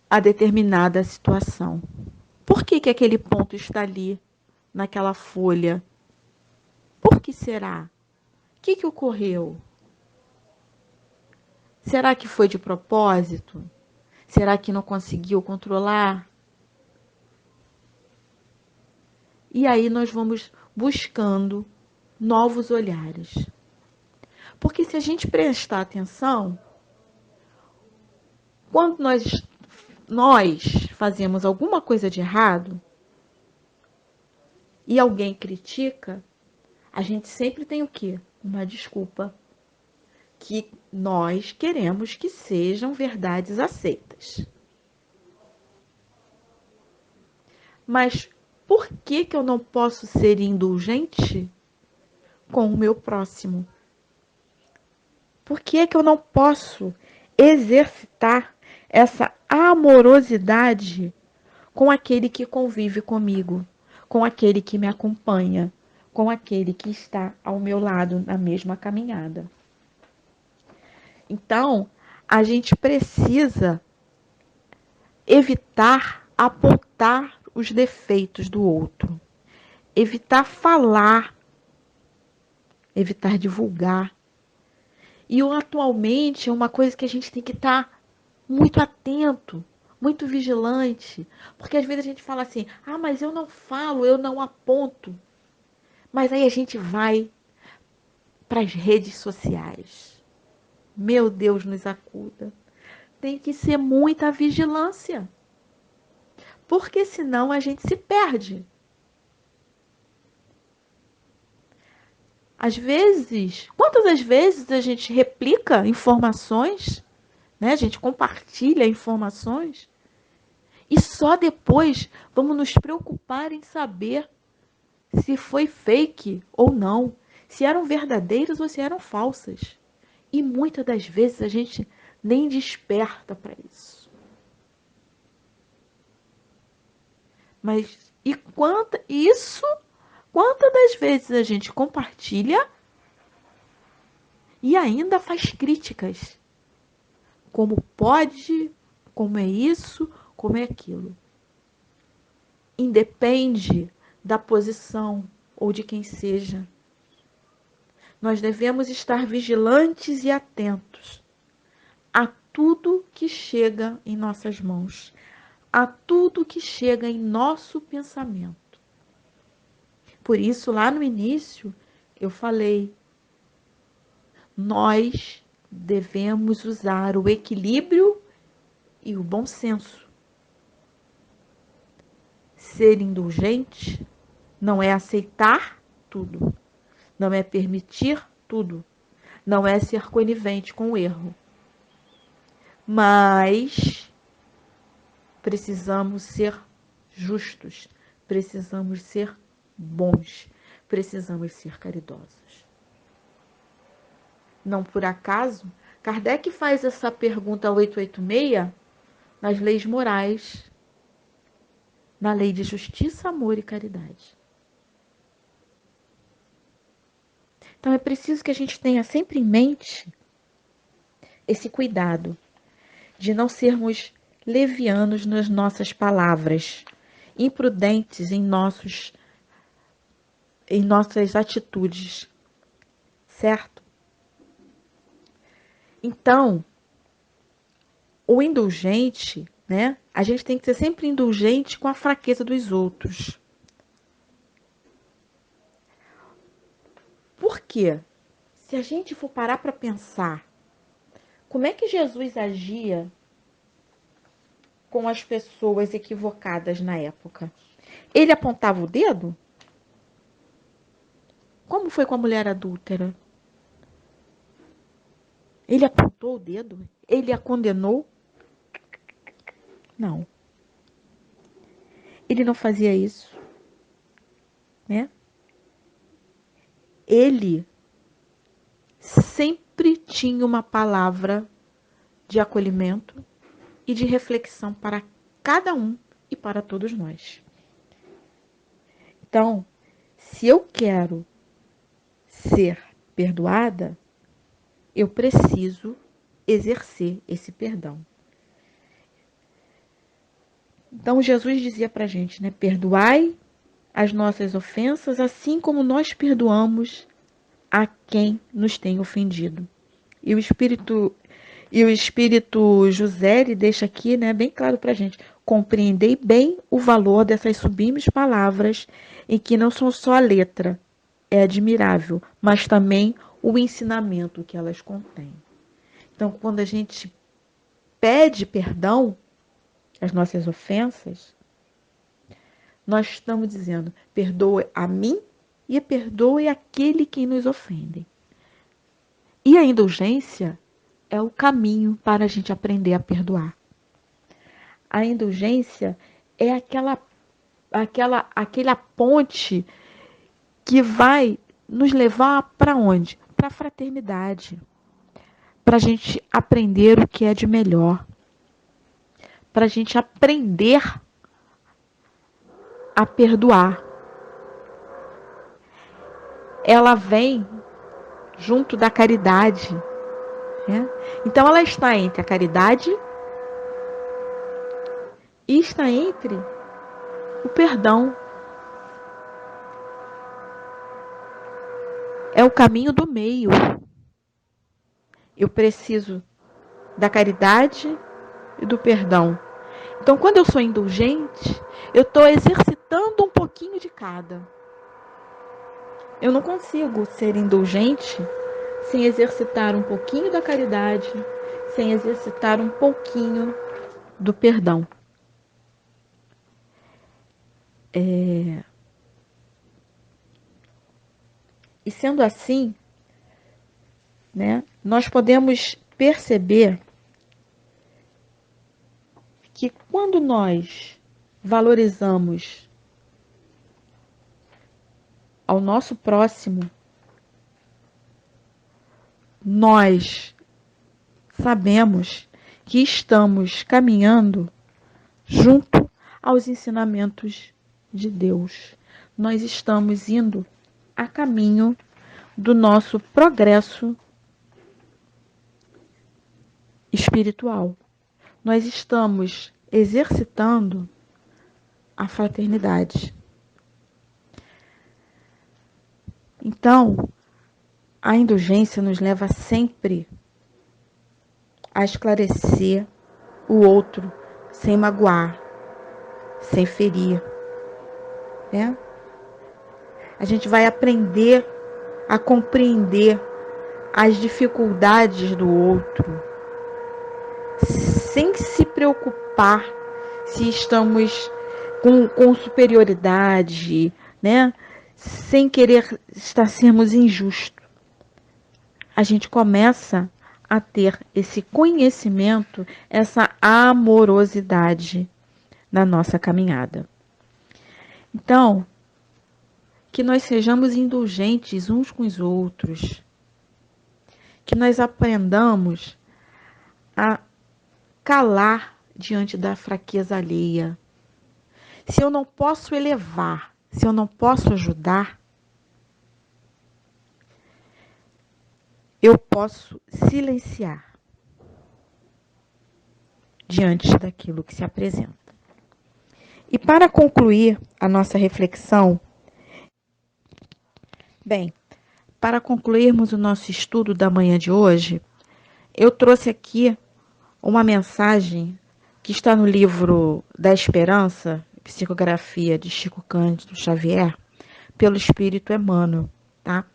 a determinada situação. Por que aquele ponto está ali, naquela folha? Por que será? O que ocorreu? Será que foi de propósito? Será que não conseguiu controlar? E aí nós vamos buscando novos olhares. Porque se a gente prestar atenção, quando nós fazemos alguma coisa de errado e alguém critica, a gente sempre tem o quê? Uma desculpa. Que nós queremos que sejam verdades aceitas. Mas por que eu não posso ser indulgente com o meu próximo? Por que eu não posso exercitar essa amorosidade com aquele que convive comigo, com aquele que me acompanha, com aquele que está ao meu lado na mesma caminhada? Então, a gente precisa evitar apontar os defeitos do outro, evitar falar, evitar divulgar. E atualmente é uma coisa que a gente tem que estar muito atento, muito vigilante, porque às vezes a gente fala assim: ah, mas eu não falo, eu não aponto. Mas aí a gente vai para as redes sociais. Meu Deus, nos acuda. Tem que ser muita vigilância, porque senão a gente se perde. Às vezes, quantas vezes a gente replica informações, né? A gente compartilha informações e só depois vamos nos preocupar em saber se foi fake ou não, se eram verdadeiras ou se eram falsas. E muitas das vezes a gente nem desperta para isso. Mas quantas das vezes a gente compartilha e ainda faz críticas? Como pode, como é isso, como é aquilo. Independe da posição ou de quem seja. Nós devemos estar vigilantes e atentos a tudo que chega em nossas mãos, a tudo que chega em nosso pensamento. Por isso, lá no início, eu falei, nós devemos usar o equilíbrio e o bom senso. Ser indulgente não é aceitar tudo, não é permitir tudo, não é ser conivente com o erro. Mas precisamos ser justos, precisamos ser bons, precisamos ser caridosos. Não por acaso, Kardec faz essa pergunta 886 nas leis morais, na lei de justiça, amor e caridade. Então é preciso que a gente tenha sempre em mente esse cuidado de não sermos levianos nas nossas palavras, imprudentes em nossas atitudes, certo? Então, o indulgente, né? A gente tem que ser sempre indulgente com a fraqueza dos outros. Por quê? Se a gente for parar para pensar, como é que Jesus agia com as pessoas equivocadas na época? Ele apontava o dedo? Como foi com a mulher adúltera? Ele apontou o dedo? Ele a condenou? Não. Ele não fazia isso, né? Ele sempre tinha uma palavra de acolhimento e de reflexão para cada um e para todos nós. Então, se eu quero ser perdoada, eu preciso exercer esse perdão. Então, Jesus dizia para a gente, né? Perdoai as nossas ofensas, assim como nós perdoamos a quem nos tem ofendido. E o Espírito José, ele deixa aqui, né, bem claro para a gente: compreendei bem o valor dessas sublimes palavras, em que não são só a letra, é admirável, mas também o ensinamento que elas contêm. Então, quando a gente pede perdão às nossas ofensas, nós estamos dizendo: perdoe a mim e perdoe aquele que nos ofende. E a indulgência é o caminho para a gente aprender a perdoar. A indulgência é aquela ponte que vai nos levar para onde? Para a fraternidade. Para a gente aprender o que é de melhor. Para a gente aprender a perdoar. Ela vem junto da caridade. né? Então ela está entre a caridade e está entre o perdão. É o caminho do meio. Eu preciso da caridade e do perdão. Então, quando eu sou indulgente, eu estou exercitando um pouquinho de cada. Eu não consigo ser indulgente sem exercitar um pouquinho da caridade, sem exercitar um pouquinho do perdão. E sendo assim, né, nós podemos perceber que quando nós valorizamos ao nosso próximo, nós sabemos que estamos caminhando junto aos ensinamentos de Deus. Nós estamos indo a caminho do nosso progresso espiritual. Nós estamos exercitando a fraternidade. Então, a indulgência nos leva sempre a esclarecer o outro sem magoar, sem ferir, né? A gente vai aprender a compreender as dificuldades do outro, sem se preocupar se estamos com superioridade, né? Sem querer sermos injustos. A gente começa a ter esse conhecimento, essa amorosidade na nossa caminhada. Então, que nós sejamos indulgentes uns com os outros, que nós aprendamos a calar diante da fraqueza alheia. Se eu não posso elevar, se eu não posso ajudar, eu posso silenciar diante daquilo que se apresenta. E para concluir a nossa reflexão, para concluirmos o nosso estudo da manhã de hoje, eu trouxe aqui uma mensagem que está no livro da Esperança, Psicografia de Chico Cândido Xavier, pelo Espírito Emmanuel, tá?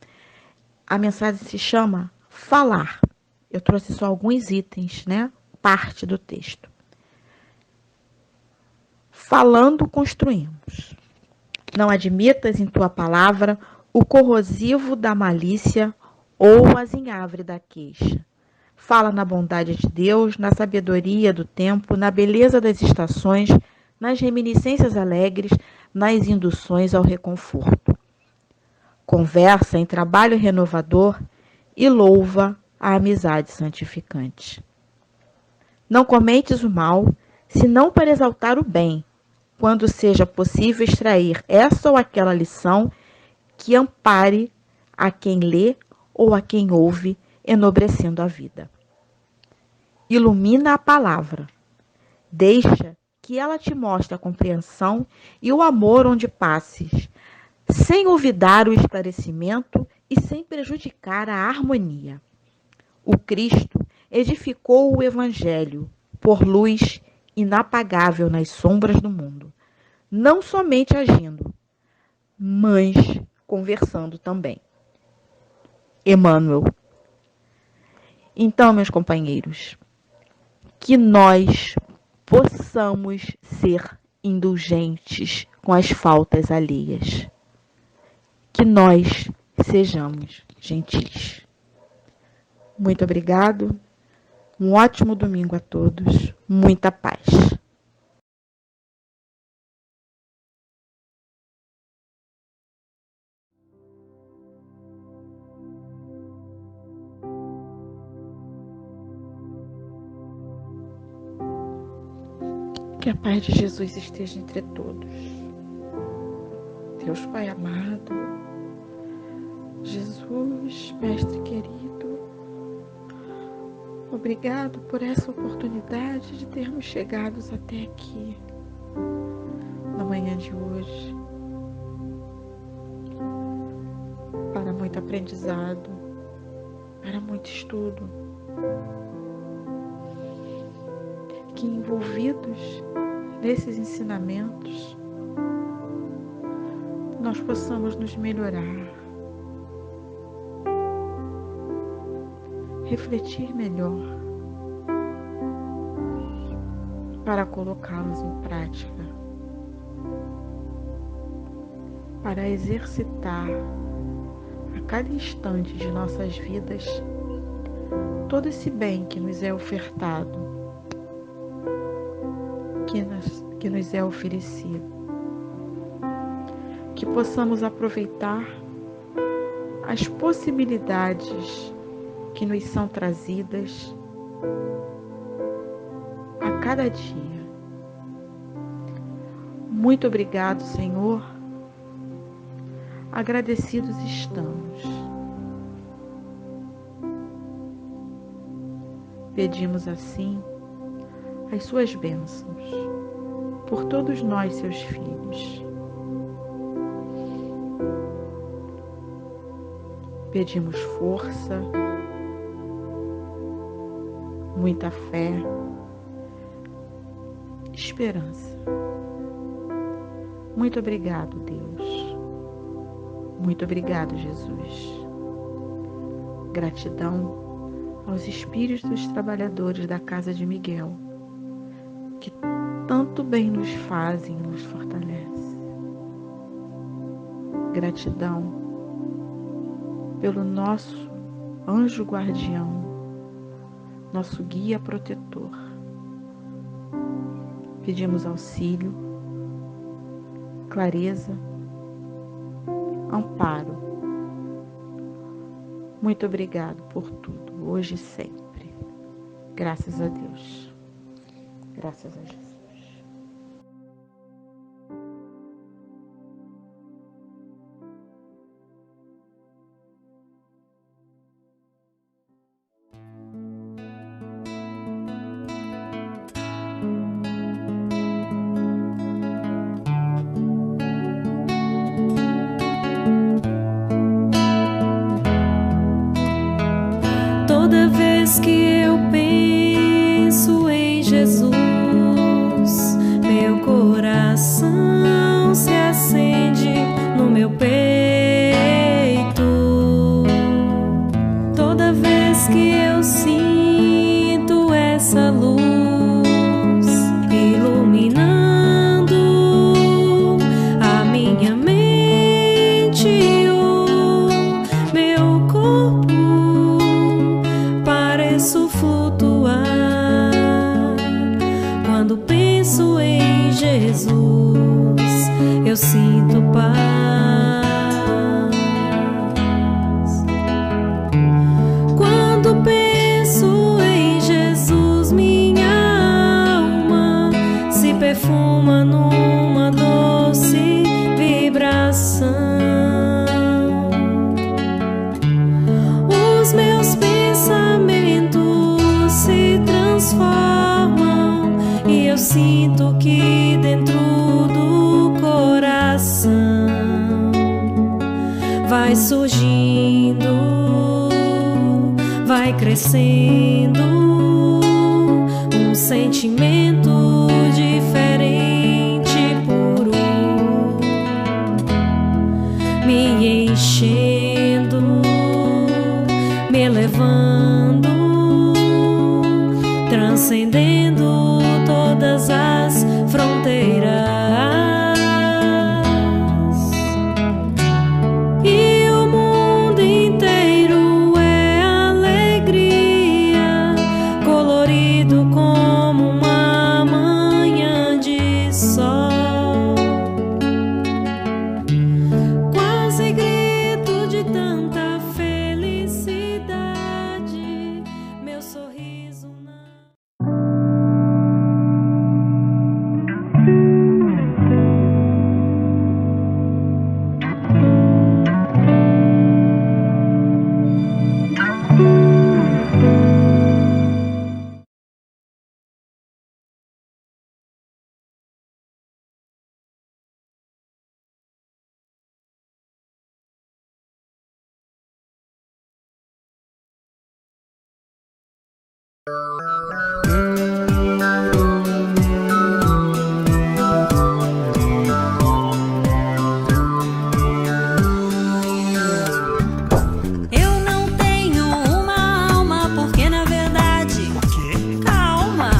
A mensagem se chama Falar. Eu trouxe só alguns itens, né? Parte do texto. Falando, construímos. Não admitas em tua palavra o corrosivo da malícia ou o azinhavre da queixa. Fala na bondade de Deus, na sabedoria do tempo, na beleza das estações, nas reminiscências alegres, nas induções ao reconforto. Conversa em trabalho renovador e louva a amizade santificante. Não comentes o mal, senão para exaltar o bem, quando seja possível extrair essa ou aquela lição que ampare a quem lê ou a quem ouve, enobrecendo a vida. Ilumina a palavra. Deixa que ela te mostre a compreensão e o amor onde passes, sem olvidar o esclarecimento e sem prejudicar a harmonia. O Cristo edificou o Evangelho por luz inapagável nas sombras do mundo, não somente agindo, mas conversando também. Emmanuel. Então, meus companheiros, que nós possamos ser indulgentes com as faltas alheias. Que nós sejamos gentis. Muito obrigado. Um ótimo domingo a todos. Muita paz. Que a paz de Jesus esteja entre todos. Deus Pai amado, Jesus, Mestre querido, obrigado por essa oportunidade de termos chegado até aqui, na manhã de hoje, para muito aprendizado, para muito estudo, que envolvidos nesses ensinamentos, nós possamos nos melhorar, refletir melhor, para colocá-los em prática, para exercitar a cada instante de nossas vidas todo esse bem que nos é ofertado, que nos é oferecido, que possamos aproveitar as possibilidades que nos são trazidas a cada dia. Muito obrigado, Senhor. Agradecidos estamos. Pedimos assim as suas bênçãos por todos nós, seus filhos. Pedimos força, muita fé, esperança. Muito obrigado, Deus. Muito obrigado, Jesus. Gratidão aos espíritos trabalhadores da Casa de Miguel, que tanto bem nos fazem e nos fortalecem. Gratidão pelo nosso anjo guardião, nosso guia protetor. Pedimos auxílio, clareza, amparo. Muito obrigado por tudo, hoje e sempre. Graças a Deus. Graças a Jesus. Toda vez que eu penso em Jesus, meu coração se acende no meu peito. Toda vez que eu sinto essa luz iluminando a minha mente e o meu corpo, pareço flutuar. Quando penso em Jesus, eu sinto paz. Quando penso em Jesus, minha alma se perfuma numa doce vibração. Os meus pensamentos se transformam e eu sinto que dentro do coração vai surgindo, vai crescendo um sentimento diferente, puro, me enchendo, me elevando, transcendendo todas as fronteiras. E o mundo inteiro é alegria, colorido como uma manhã de sol. Quase grito de tanta felicidade. Eu não tenho uma alma, porque na verdade. O quê? Calma!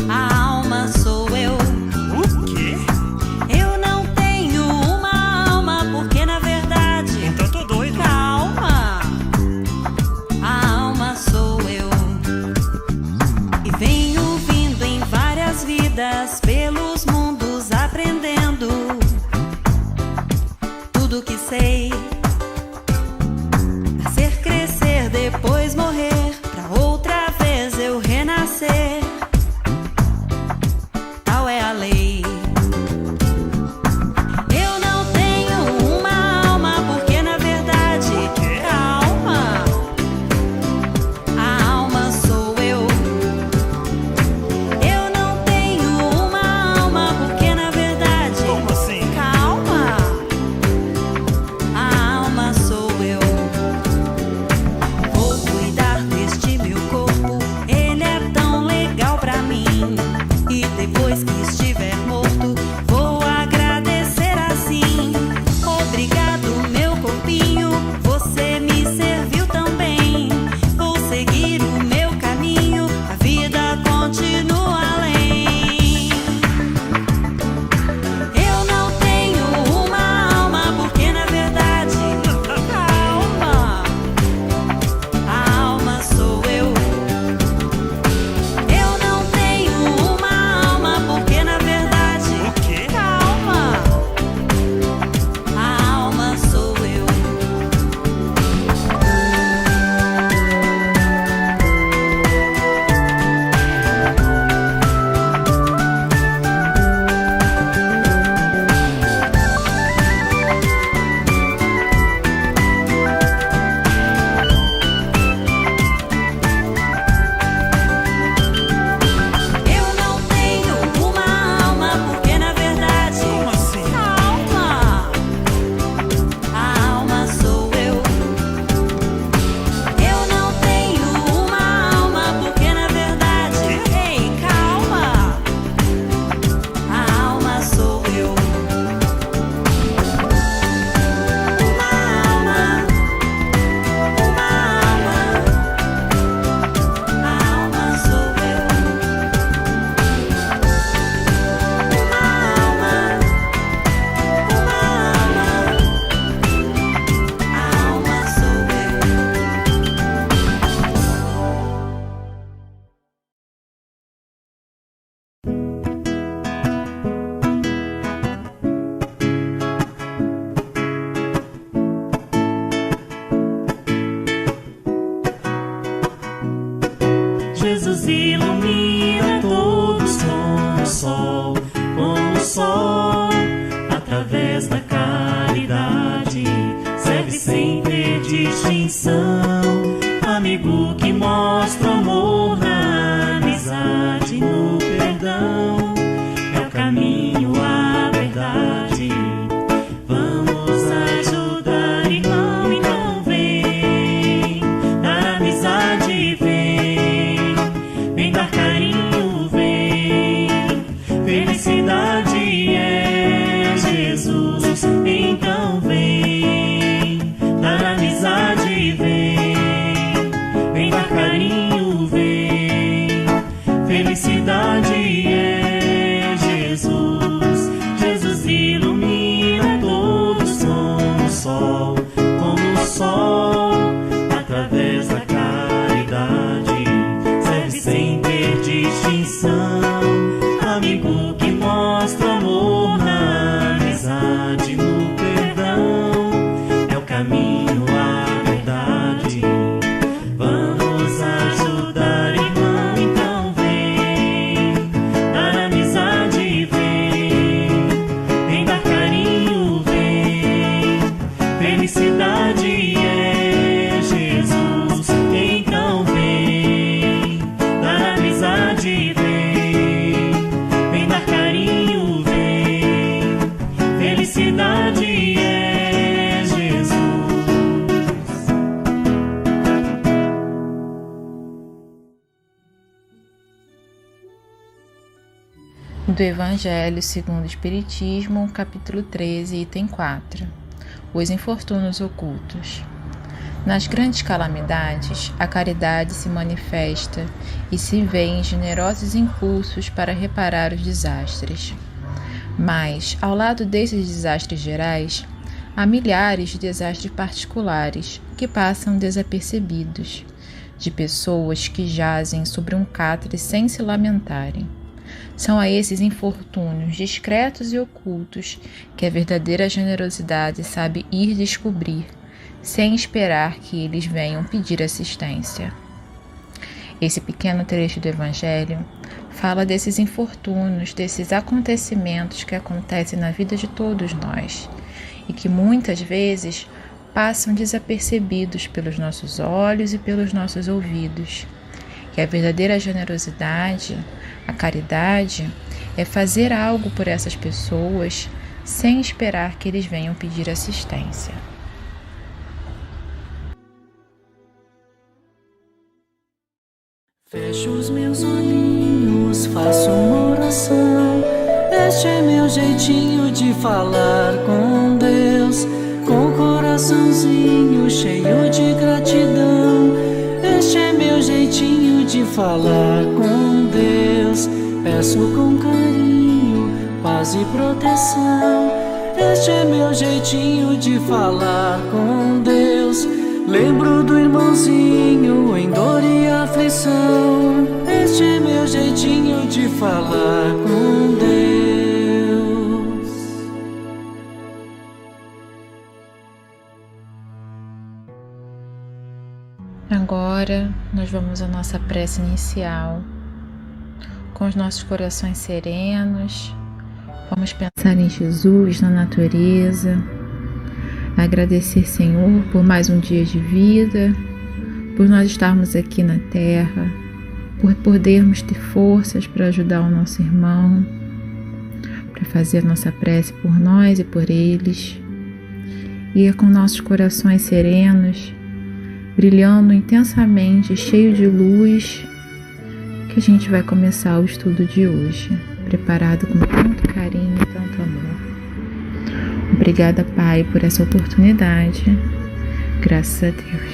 A alma sou eu. O quê? Eu não tenho uma alma, porque na verdade. Então tô doido. Calma! A alma sou eu. E venho vindo em várias vidas, pelos mundos aprendendo tudo que sei. Nascer, crescer, depois morrer, pra outra vez eu renascer. Tal é a lei. Eu não tenho uma alma, porque na verdade. Calma! A alma sou eu. Eu não tenho uma alma, porque na verdade. Como assim? Calma! A alma sou eu. Vou cuidar deste meu corpo, ele é tão legal pra mim. E depois que estiver morto, vou agradecer assim. Obrigado, meu corpinho, você me serviu tão bem. Vou seguir o meu caminho, a vida continua além. Eu não tenho uma alma, porque na verdade. Calma! A alma sou eu. Eu não tenho uma alma, porque na verdade. O quê? Calma! A alma sou eu. Eu não tenho uma alma, porque na verdade. Como assim? Calma! A alma sou eu. Eu não tenho uma alma, porque na verdade. Ei, calma! A alma sou eu. Uma alma. A alma sou eu. Uma alma. A alma sou eu. Jesus ilumina todos como o sol, através da caridade, serve sem ter distinção, amigo que mostra o amor na amizade, no perdão, é o caminho, a verdade. Vamos ajudar, irmão, então vem, dar amizade, vem dar carinho, vem, felicidade é Jesus, então vem, dar amizade, vem dar carinho, vem, felicidade é Jesus. Jesus ilumina todos como o sol, através da caridade, serve sem ter distinção, amigo que mostra amor na amizade, no perdão, é o caminho, a verdade. Vamos ajudar, irmão, então vem, dar amizade, vem dar carinho, vem, felicidade é Jesus, então vem, dar amizade, vem dar carinho, vem, felicidade é Jesus. do Evangelho segundo o Espiritismo, capítulo 13, item 4. Os infortúnios ocultos. Nas grandes calamidades, a caridade se manifesta e se vê em generosos impulsos para reparar os desastres. Mas, ao lado desses desastres gerais, há milhares de desastres particulares que passam desapercebidos, de pessoas que jazem sobre um catre sem se lamentarem. São a esses infortúnios discretos e ocultos que a verdadeira generosidade sabe ir descobrir, sem esperar que eles venham pedir assistência. Esse pequeno trecho do Evangelho fala desses infortúnios, desses acontecimentos que acontecem na vida de todos nós e que muitas vezes passam desapercebidos pelos nossos olhos e pelos nossos ouvidos. Que a verdadeira generosidade, a caridade, é fazer algo por essas pessoas sem esperar que eles venham pedir assistência. Fecho os meus olhinhos, faço uma oração. Este é meu jeitinho de falar com Deus, com o coraçãozinho cheio de gratidão. Este é meu jeitinho de falar com Deus. Peço com carinho, paz e proteção. Este é meu jeitinho de falar com Deus. Lembro do irmãozinho em dor e aflição. Este é meu jeitinho de falar com Deus. Agora nós vamos à nossa prece inicial. Com os nossos corações serenos, vamos pensar em Jesus, na natureza. Agradecer, Senhor, por mais um dia de vida, por nós estarmos aqui na Terra, por podermos ter forças para ajudar o nosso irmão, para fazer a nossa prece por nós e por eles. E é com nossos corações serenos, brilhando intensamente, cheio de luz, que a gente vai começar o estudo de hoje, preparado com tanto carinho e tanto amor. Obrigada, Pai, por essa oportunidade. Graças a Deus.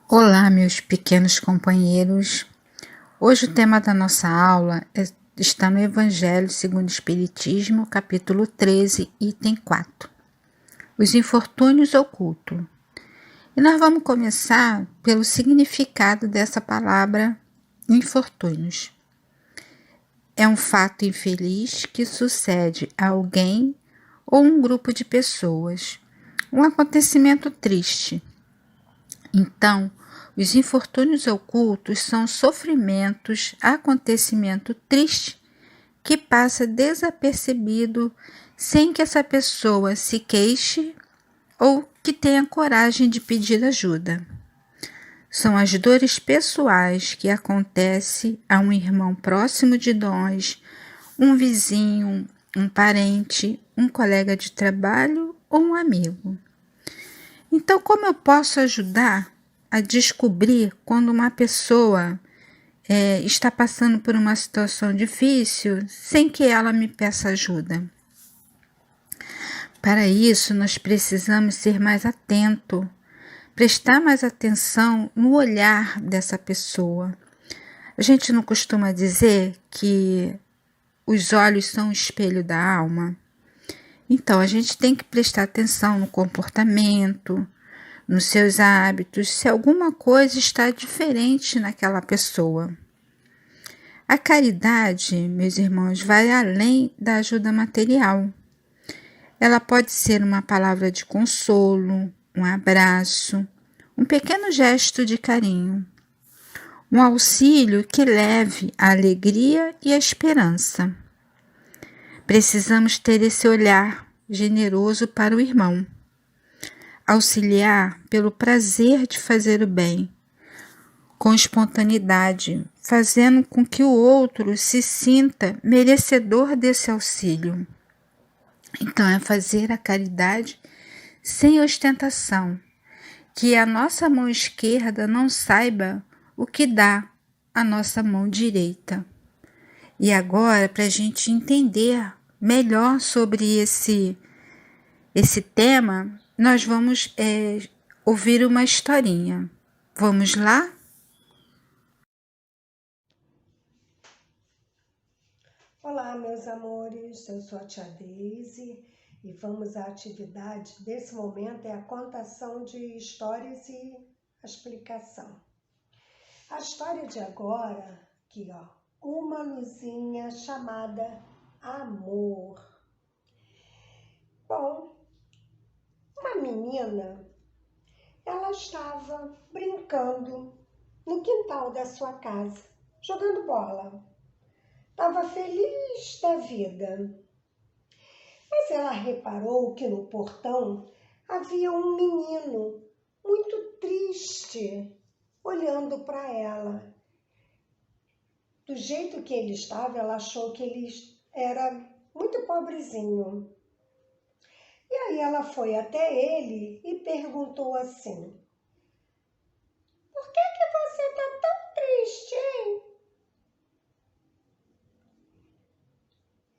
Olá, meus pequenos companheiros. Hoje o tema da nossa aula está no Evangelho segundo o Espiritismo, capítulo 13, item 4. Os infortúnios ocultos. E nós vamos começar pelo significado dessa palavra infortúnios. É um fato infeliz que sucede a alguém ou um grupo de pessoas, um acontecimento triste. Então, os infortúnios ocultos são sofrimentos, acontecimento triste que passa desapercebido sem que essa pessoa se queixe ou que tenha coragem de pedir ajuda. São as dores pessoais que acontecem a um irmão próximo de nós, um vizinho, um parente, um colega de trabalho ou um amigo. Então, como eu posso ajudar a descobrir quando uma pessoa está passando por uma situação difícil sem que ela me peça ajuda? Para isso, nós precisamos ser mais atentos, prestar mais atenção no olhar dessa pessoa. A gente não costuma dizer que os olhos são o espelho da alma? Então, a gente tem que prestar atenção no comportamento, nos seus hábitos, se alguma coisa está diferente naquela pessoa. A caridade, meus irmãos, vai além da ajuda material. Ela pode ser uma palavra de consolo, um abraço, um pequeno gesto de carinho, um auxílio que leve a alegria e a esperança. Precisamos ter esse olhar generoso para o irmão, auxiliar pelo prazer de fazer o bem, com espontaneidade, fazendo com que o outro se sinta merecedor desse auxílio. Então, é fazer a caridade sem ostentação, que a nossa mão esquerda não saiba o que dá a nossa mão direita. E agora, para a gente entender melhor sobre esse tema, nós vamos ouvir uma historinha. Vamos lá? Olá, meus amores, eu sou a tia Deise e vamos à atividade desse momento, é a contação de histórias e a explicação. A história de agora, aqui ó, uma luzinha chamada Amor. Bom, uma menina, ela estava brincando no quintal da sua casa, jogando bola. Estava feliz da vida. Mas ela reparou que no portão havia um menino muito triste olhando para ela. Do jeito que ele estava, ela achou que ele era muito pobrezinho. E aí ela foi até ele e perguntou assim: "Por que você está tão triste, hein?"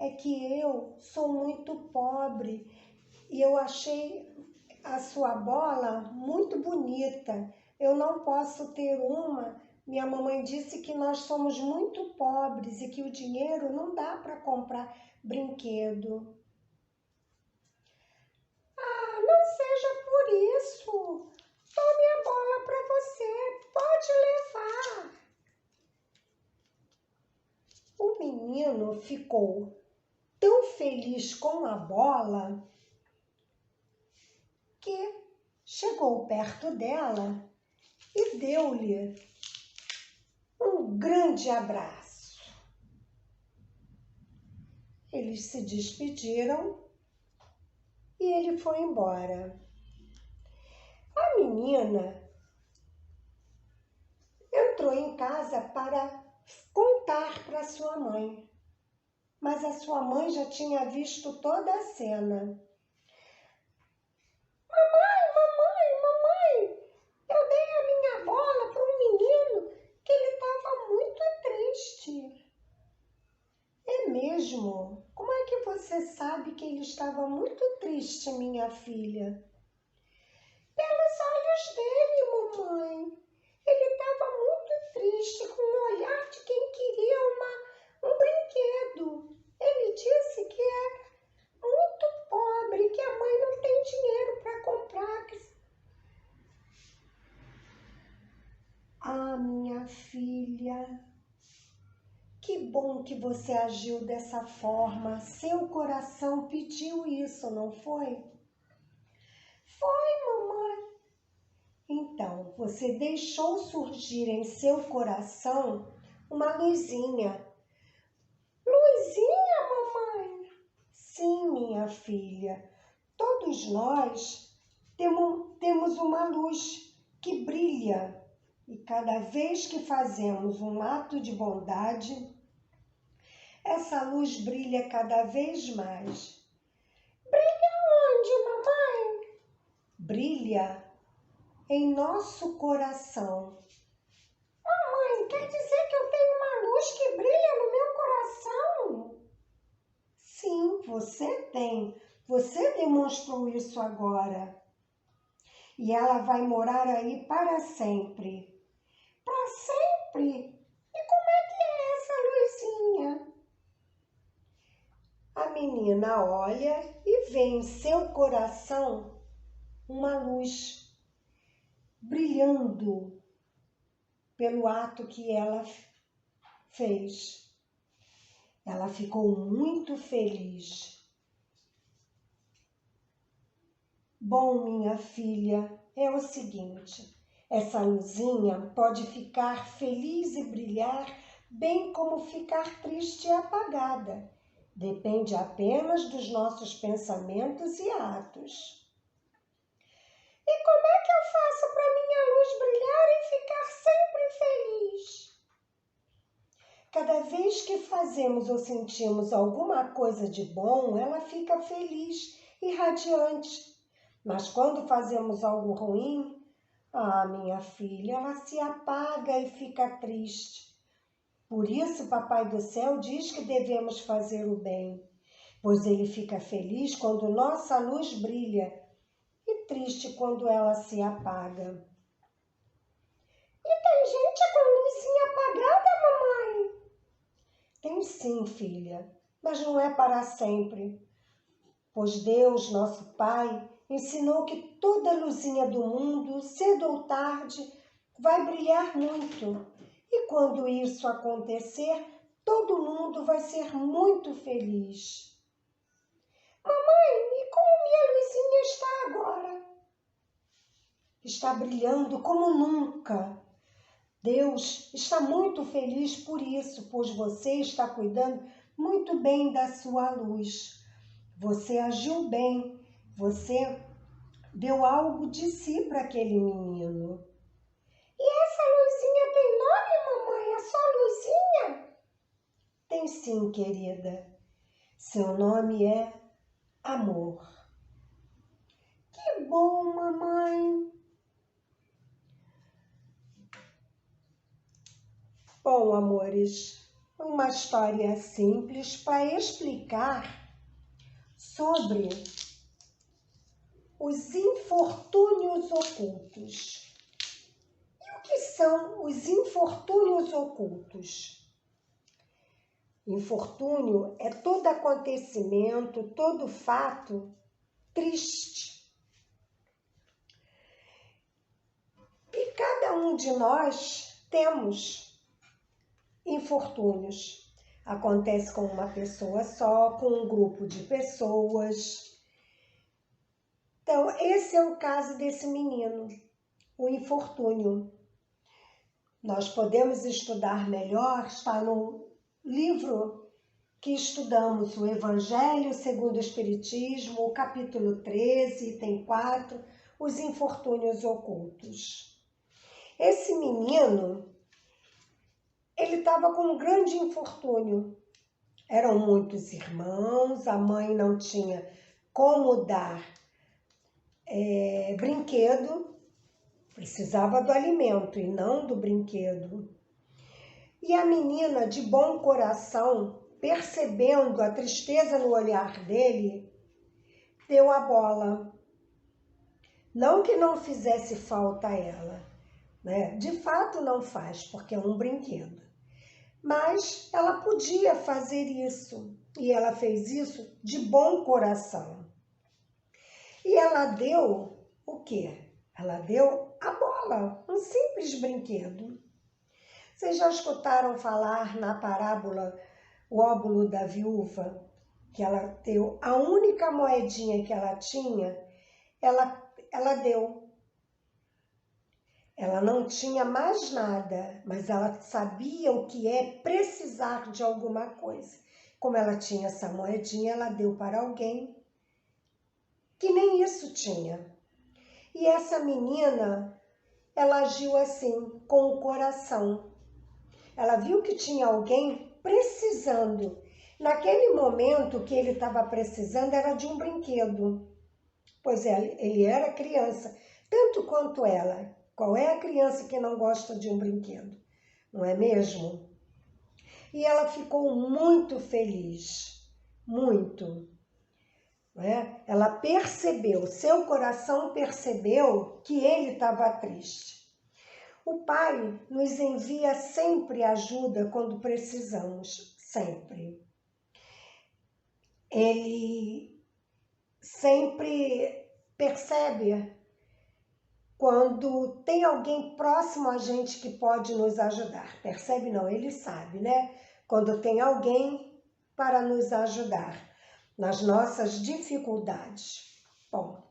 "É que eu sou muito pobre e eu achei a sua bola muito bonita. Eu não posso ter uma. Minha mamãe disse que nós somos muito pobres e que o dinheiro não dá para comprar brinquedo." "Ah, não seja por isso. Tome a bola para você. Pode levar." O menino ficou tão feliz com a bola que chegou perto dela e deu-lhe um grande abraço. Eles se despediram e ele foi embora. A menina entrou em casa para contar para sua mãe, mas a sua mãe já tinha visto toda a cena. Mamãe, eu dei a minha bola para um menino que ele estava muito triste." "É mesmo? Como é que você sabe que ele estava muito triste, minha filha?" "Pelos olhos dele, mamãe. Ele estava muito triste, com o olhar de quem queria um brinquedo. Ele disse que é muito pobre, que a mãe não tem dinheiro para comprar." "Ah, minha filha, que bom que você agiu dessa forma. Seu coração pediu isso, não foi?" "Foi, mamãe." "Então, você deixou surgir em seu coração uma luzinha." "Luzinha, mamãe?" "Sim, minha filha. Todos nós temos uma luz que brilha. E cada vez que fazemos um ato de bondade, essa luz brilha cada vez mais." "Brilha onde, mamãe?" "Brilha em nosso coração." "Mamãe, quer dizer que eu tenho uma luz que brilha no meu coração?" "Sim, você tem. Você demonstrou isso agora. E ela vai morar aí para sempre." "Para sempre? E como é que é essa luzinha?" A menina olha e vê em seu coração uma luz brilhando pelo ato que ela fez. Ela ficou muito feliz. "Bom, minha filha, é o seguinte. Essa luzinha pode ficar feliz e brilhar, bem como ficar triste e apagada. Depende apenas dos nossos pensamentos e atos." "E como é que eu faço para minha luz brilhar e ficar sempre feliz?" "Cada vez que fazemos ou sentimos alguma coisa de bom, ela fica feliz e radiante. Mas quando fazemos algo ruim, Ah, minha filha, ela se apaga e fica triste. Por isso, Papai do Céu diz que devemos fazer o bem, pois ele fica feliz quando nossa luz brilha e triste quando ela se apaga. E tem gente com luzinha apagada, mamãe? Tem sim, filha, mas não é para sempre, pois Deus, nosso Pai, ensinou que toda luzinha do mundo, cedo ou tarde, vai brilhar muito. E quando isso acontecer, todo mundo vai ser muito feliz. Mamãe, e como minha luzinha está agora? Está brilhando como nunca. Deus está muito feliz por isso, pois você está cuidando muito bem da sua luz. Você agiu bem, você deu algo de si para aquele menino. E essa luzinha tem nome, mamãe? É só luzinha? Tem sim, querida. Seu nome é Amor. Que bom, mamãe. Bom, amores, uma história simples para explicar sobre os infortúnios ocultos. E o que são os infortúnios ocultos? Infortúnio é todo acontecimento, todo fato triste. E cada um de nós temos infortúnios. Acontece com uma pessoa só, com um grupo de pessoas. Então, esse é o caso desse menino, o infortúnio. Nós podemos estudar melhor, está no livro que estudamos, o Evangelho segundo o Espiritismo, o capítulo 13, item 4, os infortúnios ocultos. Esse menino, ele estava com um grande infortúnio. Eram muitos irmãos, a mãe não tinha como dar brinquedo, precisava do alimento e não do brinquedo. E a menina, de bom coração, percebendo a tristeza no olhar dele, deu a bola. Não que não fizesse falta a ela, né? De fato não faz, porque é um brinquedo. Mas ela podia fazer isso, e ela fez isso de bom coração. E ela deu o quê? Ela deu a bola, um simples brinquedo. Vocês já escutaram falar na parábola O Óbolo da Viúva? Que ela deu a única moedinha que ela tinha, ela deu. Ela não tinha mais nada, mas ela sabia o que é precisar de alguma coisa. Como ela tinha essa moedinha, ela deu para alguém que nem isso tinha. E essa menina, ela agiu assim, com o coração. Ela viu que tinha alguém precisando. Naquele momento que ele estava precisando era de um brinquedo. Pois é, ele era criança, tanto quanto ela. Qual é a criança que não gosta de um brinquedo? Não é mesmo? E ela ficou muito feliz, muito. Né? Ela percebeu, seu coração percebeu que ele estava triste. O Pai nos envia sempre ajuda quando precisamos, sempre. Ele sempre percebe quando tem alguém próximo a gente que pode nos ajudar. Percebe não, ele sabe, né? Quando tem alguém para nos ajudar nas nossas dificuldades. Bom,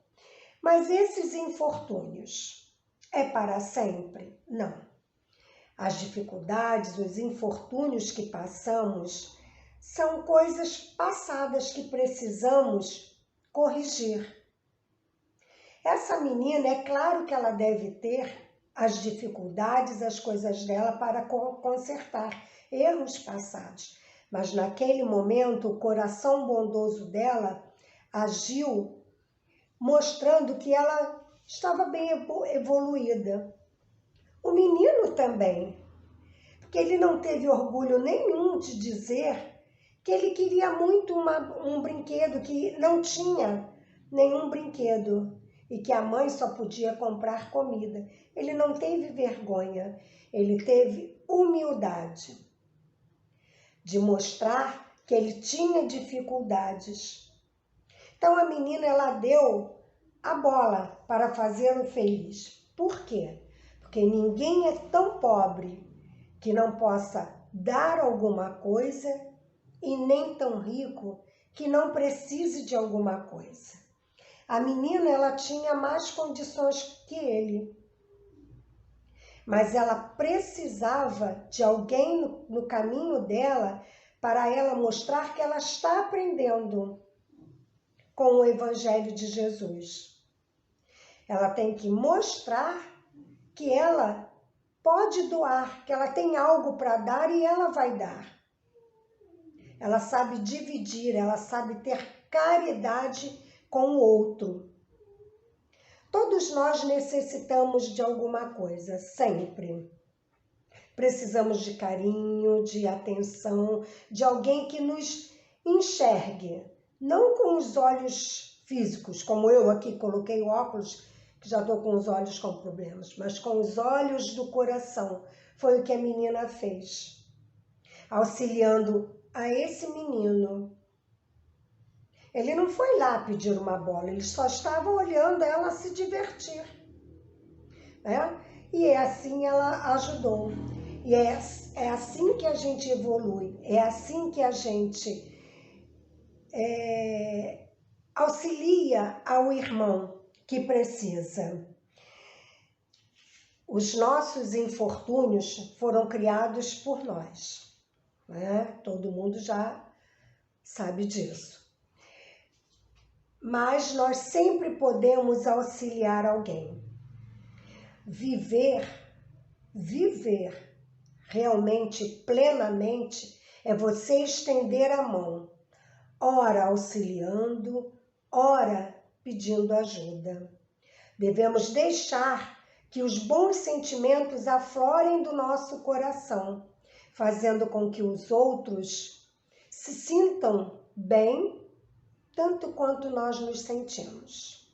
mas esses infortúnios é para sempre? Não. As dificuldades, os infortúnios que passamos são coisas passadas que precisamos corrigir. Essa menina, é claro que ela deve ter as dificuldades, as coisas dela para consertar erros passados. Mas naquele momento, o coração bondoso dela agiu mostrando que ela estava bem evoluída. O menino também, porque ele não teve orgulho nenhum de dizer que ele queria muito um brinquedo, que não tinha nenhum brinquedo e que a mãe só podia comprar comida. Ele não teve vergonha, ele teve humildade de mostrar que ele tinha dificuldades. Então a menina, ela deu a bola para fazê-lo feliz. Por quê? Porque ninguém é tão pobre que não possa dar alguma coisa e nem tão rico que não precise de alguma coisa. A menina, ela tinha mais condições que ele, mas ela precisava de alguém no caminho dela para ela mostrar que ela está aprendendo com o Evangelho de Jesus. Ela tem que mostrar que ela pode doar, que ela tem algo para dar e ela vai dar. Ela sabe dividir, ela sabe ter caridade com o outro. Todos nós necessitamos de alguma coisa, sempre. Precisamos de carinho, de atenção, de alguém que nos enxergue, não com os olhos físicos, como eu aqui coloquei o óculos, que já estou com os olhos com problemas, mas com os olhos do coração. Foi o que a menina fez, auxiliando a esse menino. Ele não foi lá pedir uma bola, ele só estava olhando ela se divertir, né? E assim ela ajudou. E é assim que a gente evolui, é assim que a gente auxilia ao irmão que precisa. Os nossos infortúnios foram criados por nós, né? Todo mundo já sabe disso. Mas nós sempre podemos auxiliar alguém. Viver realmente, plenamente, é você estender a mão, ora auxiliando, ora pedindo ajuda. Devemos deixar que os bons sentimentos aflorem do nosso coração, fazendo com que os outros se sintam bem, tanto quanto nós nos sentimos.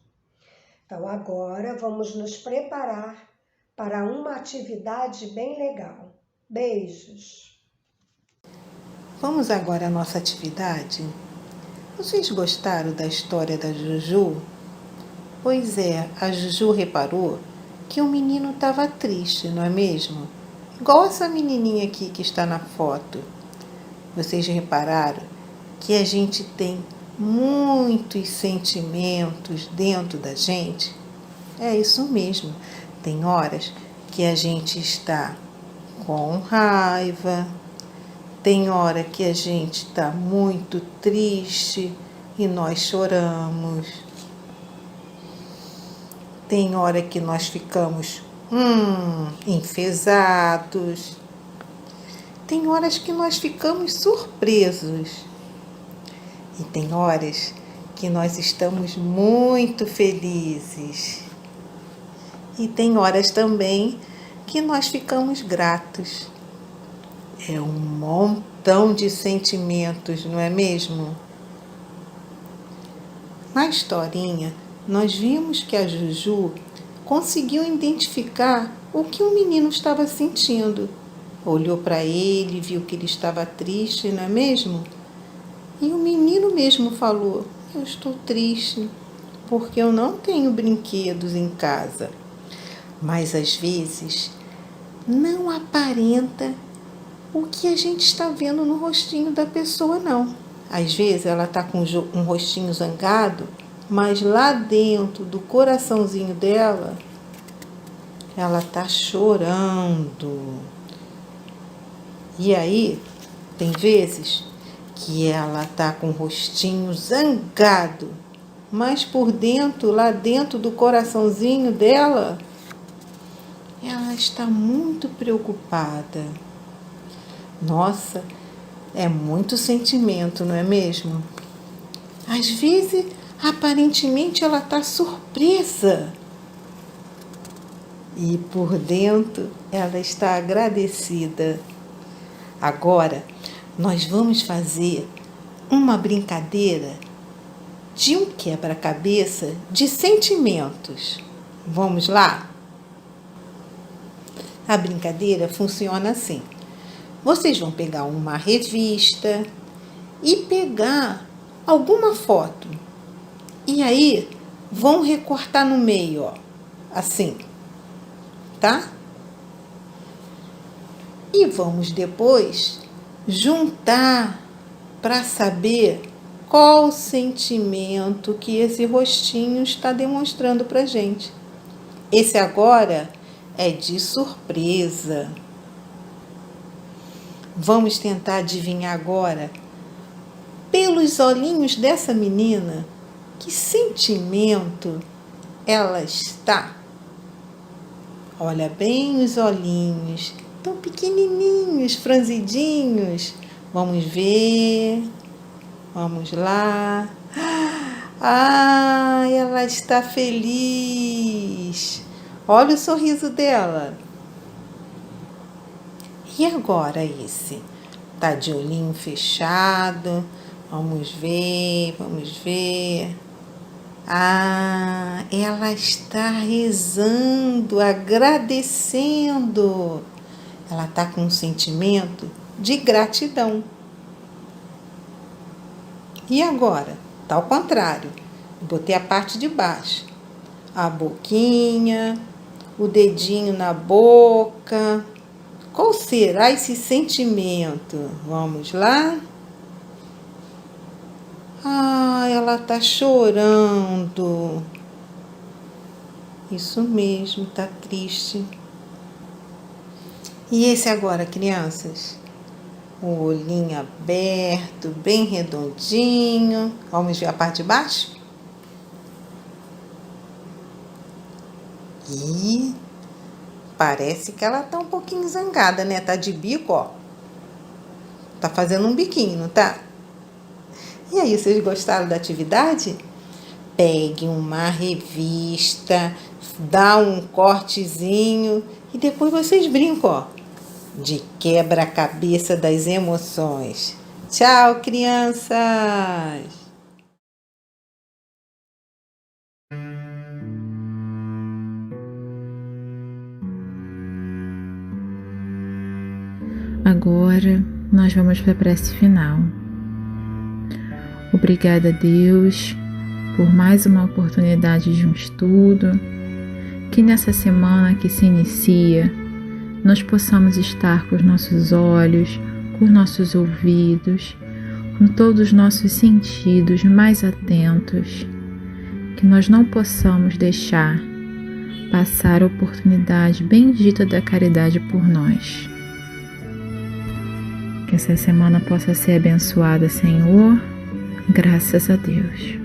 Então agora vamos nos preparar para uma atividade bem legal. Beijos! Vamos agora à nossa atividade? Vocês gostaram da história da Juju? Pois é, a Juju reparou que o menino estava triste, não é mesmo? Igual essa menininha aqui que está na foto. Vocês repararam que a gente tem muitos sentimentos dentro da gente? É isso mesmo. Tem horas que a gente está com raiva, tem hora que a gente está muito triste e nós choramos. Tem hora que nós ficamos enfesados. Tem horas que nós ficamos surpresos. E tem horas que nós estamos muito felizes. E tem horas também que nós ficamos gratos. É um montão de sentimentos, não é mesmo? Na historinha, nós vimos que a Juju conseguiu identificar o que o menino estava sentindo. Olhou para ele, viu que ele estava triste, não é mesmo? E o menino mesmo falou: eu estou triste porque eu não tenho brinquedos em casa. Mas às vezes não aparenta o que a gente está vendo no rostinho da pessoa, não. Às vezes ela está com um rostinho zangado, mas lá dentro do coraçãozinho dela, ela está chorando. E aí, tem vezes que ela está com o rostinho zangado, mas por dentro, lá dentro do coraçãozinho dela, ela está muito preocupada. Nossa, é muito sentimento, não é mesmo? Às vezes, aparentemente, ela está surpresa. e por dentro ela está agradecida. Agora nós vamos fazer uma brincadeira de um quebra-cabeça de sentimentos. Vamos lá? A brincadeira funciona assim. Vocês vão pegar uma revista e pegar alguma foto. E aí vão recortar no meio, ó, assim, tá? E vamos depois juntar para saber qual o sentimento que esse rostinho está demonstrando para gente. Esse agora é de surpresa. Vamos tentar adivinhar agora, pelos olhinhos dessa menina, que sentimento ela está. Olha bem os olhinhos, tão pequenininhos, franzidinhos. Vamos ver. Vamos lá. Ah, ela está feliz. Olha o sorriso dela. E agora esse? Tá de olhinho fechado. Vamos ver, vamos ver. Ah, ela está rezando, agradecendo. Ela está com um sentimento de gratidão. E agora? Tá ao contrário. Botei a parte de baixo. A boquinha, o dedinho na boca. Qual será esse sentimento? Vamos lá? Ah, ela tá chorando. Isso mesmo, tá triste. E esse agora, crianças? O olhinho aberto, bem redondinho. Vamos ver a parte de baixo? E parece que ela tá um pouquinho zangada, né? Tá de bico, ó. Tá fazendo um biquinho, não tá? E aí, vocês gostaram da atividade? Pegue uma revista, dá um cortezinho e depois vocês brincam, ó, de quebra-cabeça das emoções. Tchau, crianças! Agora nós vamos para a prece final. Obrigada a Deus por mais uma oportunidade de um estudo, que nessa semana que se inicia, nós possamos estar com os nossos olhos, com os nossos ouvidos, com todos os nossos sentidos mais atentos, que nós não possamos deixar passar a oportunidade bendita da caridade por nós. Que essa semana possa ser abençoada, Senhor, graças a Deus.